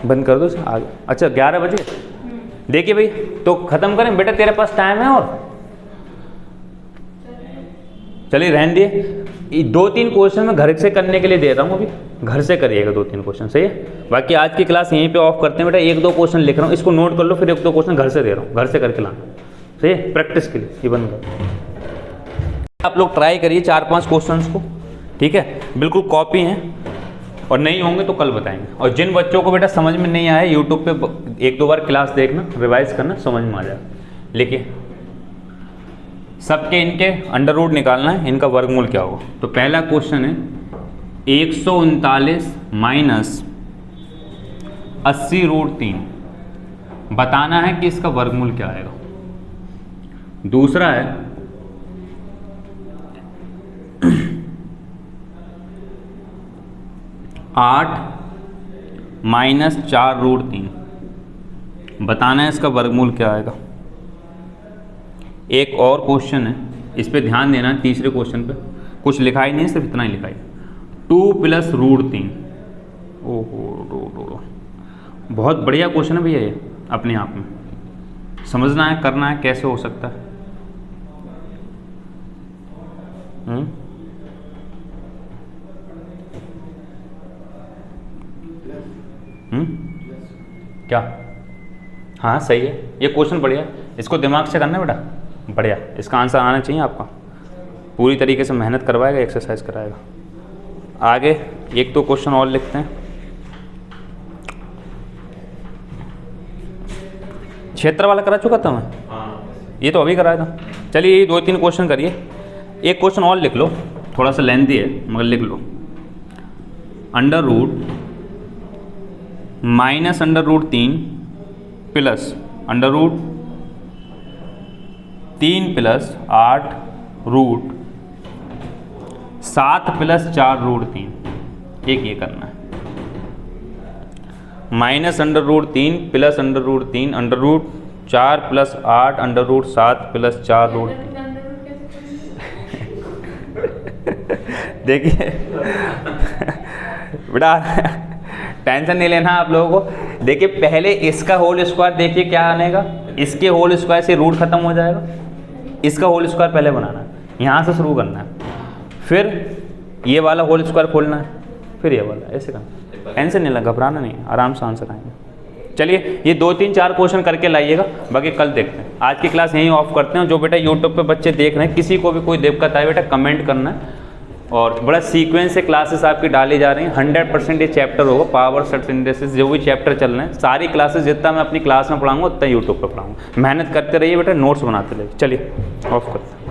बंद कर दो आगे। अच्छा 11 बजे, देखिए भाई तो ख़त्म करें बेटा, तेरे पास टाइम है और चलिए रहने दिए। 2-3 क्वेश्चन मैं घर से करने के लिए दे रहा हूँ, अभी घर से करिएगा 2-3 क्वेश्चन, सही है। बाकी आज की क्लास यहीं पे ऑफ करते हैं बेटा, 1-2 क्वेश्चन लिख रहा हूँ, इसको नोट कर लो, फिर 1-2 क्वेश्चन घर से दे रहा हूँ, घर से करके लाना, सही है, प्रैक्टिस के लिए। ये बंद कर, आप लोग ट्राई करिए 4-5 क्वेश्चन को, ठीक है, बिल्कुल कॉपी हैं, और नहीं होंगे तो कल बताएंगे। और जिन बच्चों को बेटा समझ में नहीं आया, यूट्यूब पे 1-2 बार क्लास देखना, रिवाइज करना, समझ में आ जाए। लिखिए सबके इनके अंडर रूट निकालना है, इनका वर्गमूल क्या होगा। तो पहला क्वेश्चन है 139 माइनस 80 रूट 3, बताना है कि इसका वर्गमूल क्या आएगा। दूसरा है 8 माइनस 4 रूट 3, बताना है इसका वर्गमूल क्या आएगा। एक और क्वेश्चन है, इस पे ध्यान देना है, तीसरे क्वेश्चन पे कुछ लिखा ही नहीं, सिर्फ इतना ही लिखा है, 2 प्लस रूट 3। ओहो, बहुत बढ़िया क्वेश्चन है भैया ये, अपने आप में समझना है, करना है, कैसे हो सकता है। क्या? हाँ सही है, ये क्वेश्चन बढ़िया है, इसको दिमाग से करना है बेटा, बढ़िया, इसका आंसर आना चाहिए आपका। पूरी तरीके से मेहनत करवाएगा, एक्सरसाइज कराएगा। आगे 1-2 क्वेश्चन और लिखते हैं। क्षेत्र वाला करा चुका था मैं, ये तो अभी कराया था। चलिए ये 2-3 क्वेश्चन करिए, एक क्वेश्चन और लिख लो, थोड़ा सा लेंथी है मगर लिख लो। Under root minus under root 3 plus under root 3 plus 8 root 7 plus 4 root 3, एक ये करना है। Minus under root 3 plus under root 3 under root 4 plus 8 under root 7 plus 4 root 3। देखिए बेटा टेंशन नहीं लेना आप लोगों को। देखिए पहले इसका होल स्क्वायर देखिए क्या आनेगा, इसके होल स्क्वायर से रूट खत्म हो जाएगा, इसका होल स्क्वायर पहले बनाना है, यहाँ से शुरू करना है, फिर ये वाला होल स्क्वायर खोलना है, फिर ये वाला, ऐसे करना। टेंशन नहीं लगा, घबराना नहीं, आराम से आंसर आएंगे। चलिए ये 2-3-4 क्वेश्चन करके लाइएगा, बाकी कल देखते हैं। आज की क्लास यहीं ऑफ करते हैं। जो बेटा यूट्यूब पे बच्चे देख रहे हैं, किसी को भी कोई दिक्कत आए बेटा कमेंट करना है, और बड़ा सीक्वेंस से क्लासेस आपकी डाली जा रही हैं। 100% ये चैप्टर होगा, पावर सेट सिंथेसिस जो भी चैप्टर चल रहे हैं, सारी क्लासेस जितना मैं अपनी क्लास में पढ़ाऊंगा उतना यूट्यूब पर पढ़ाऊंगा। मेहनत करते रहिए बेटा, नोट्स बनाते रहिए। चलिए ऑफ करते हैं।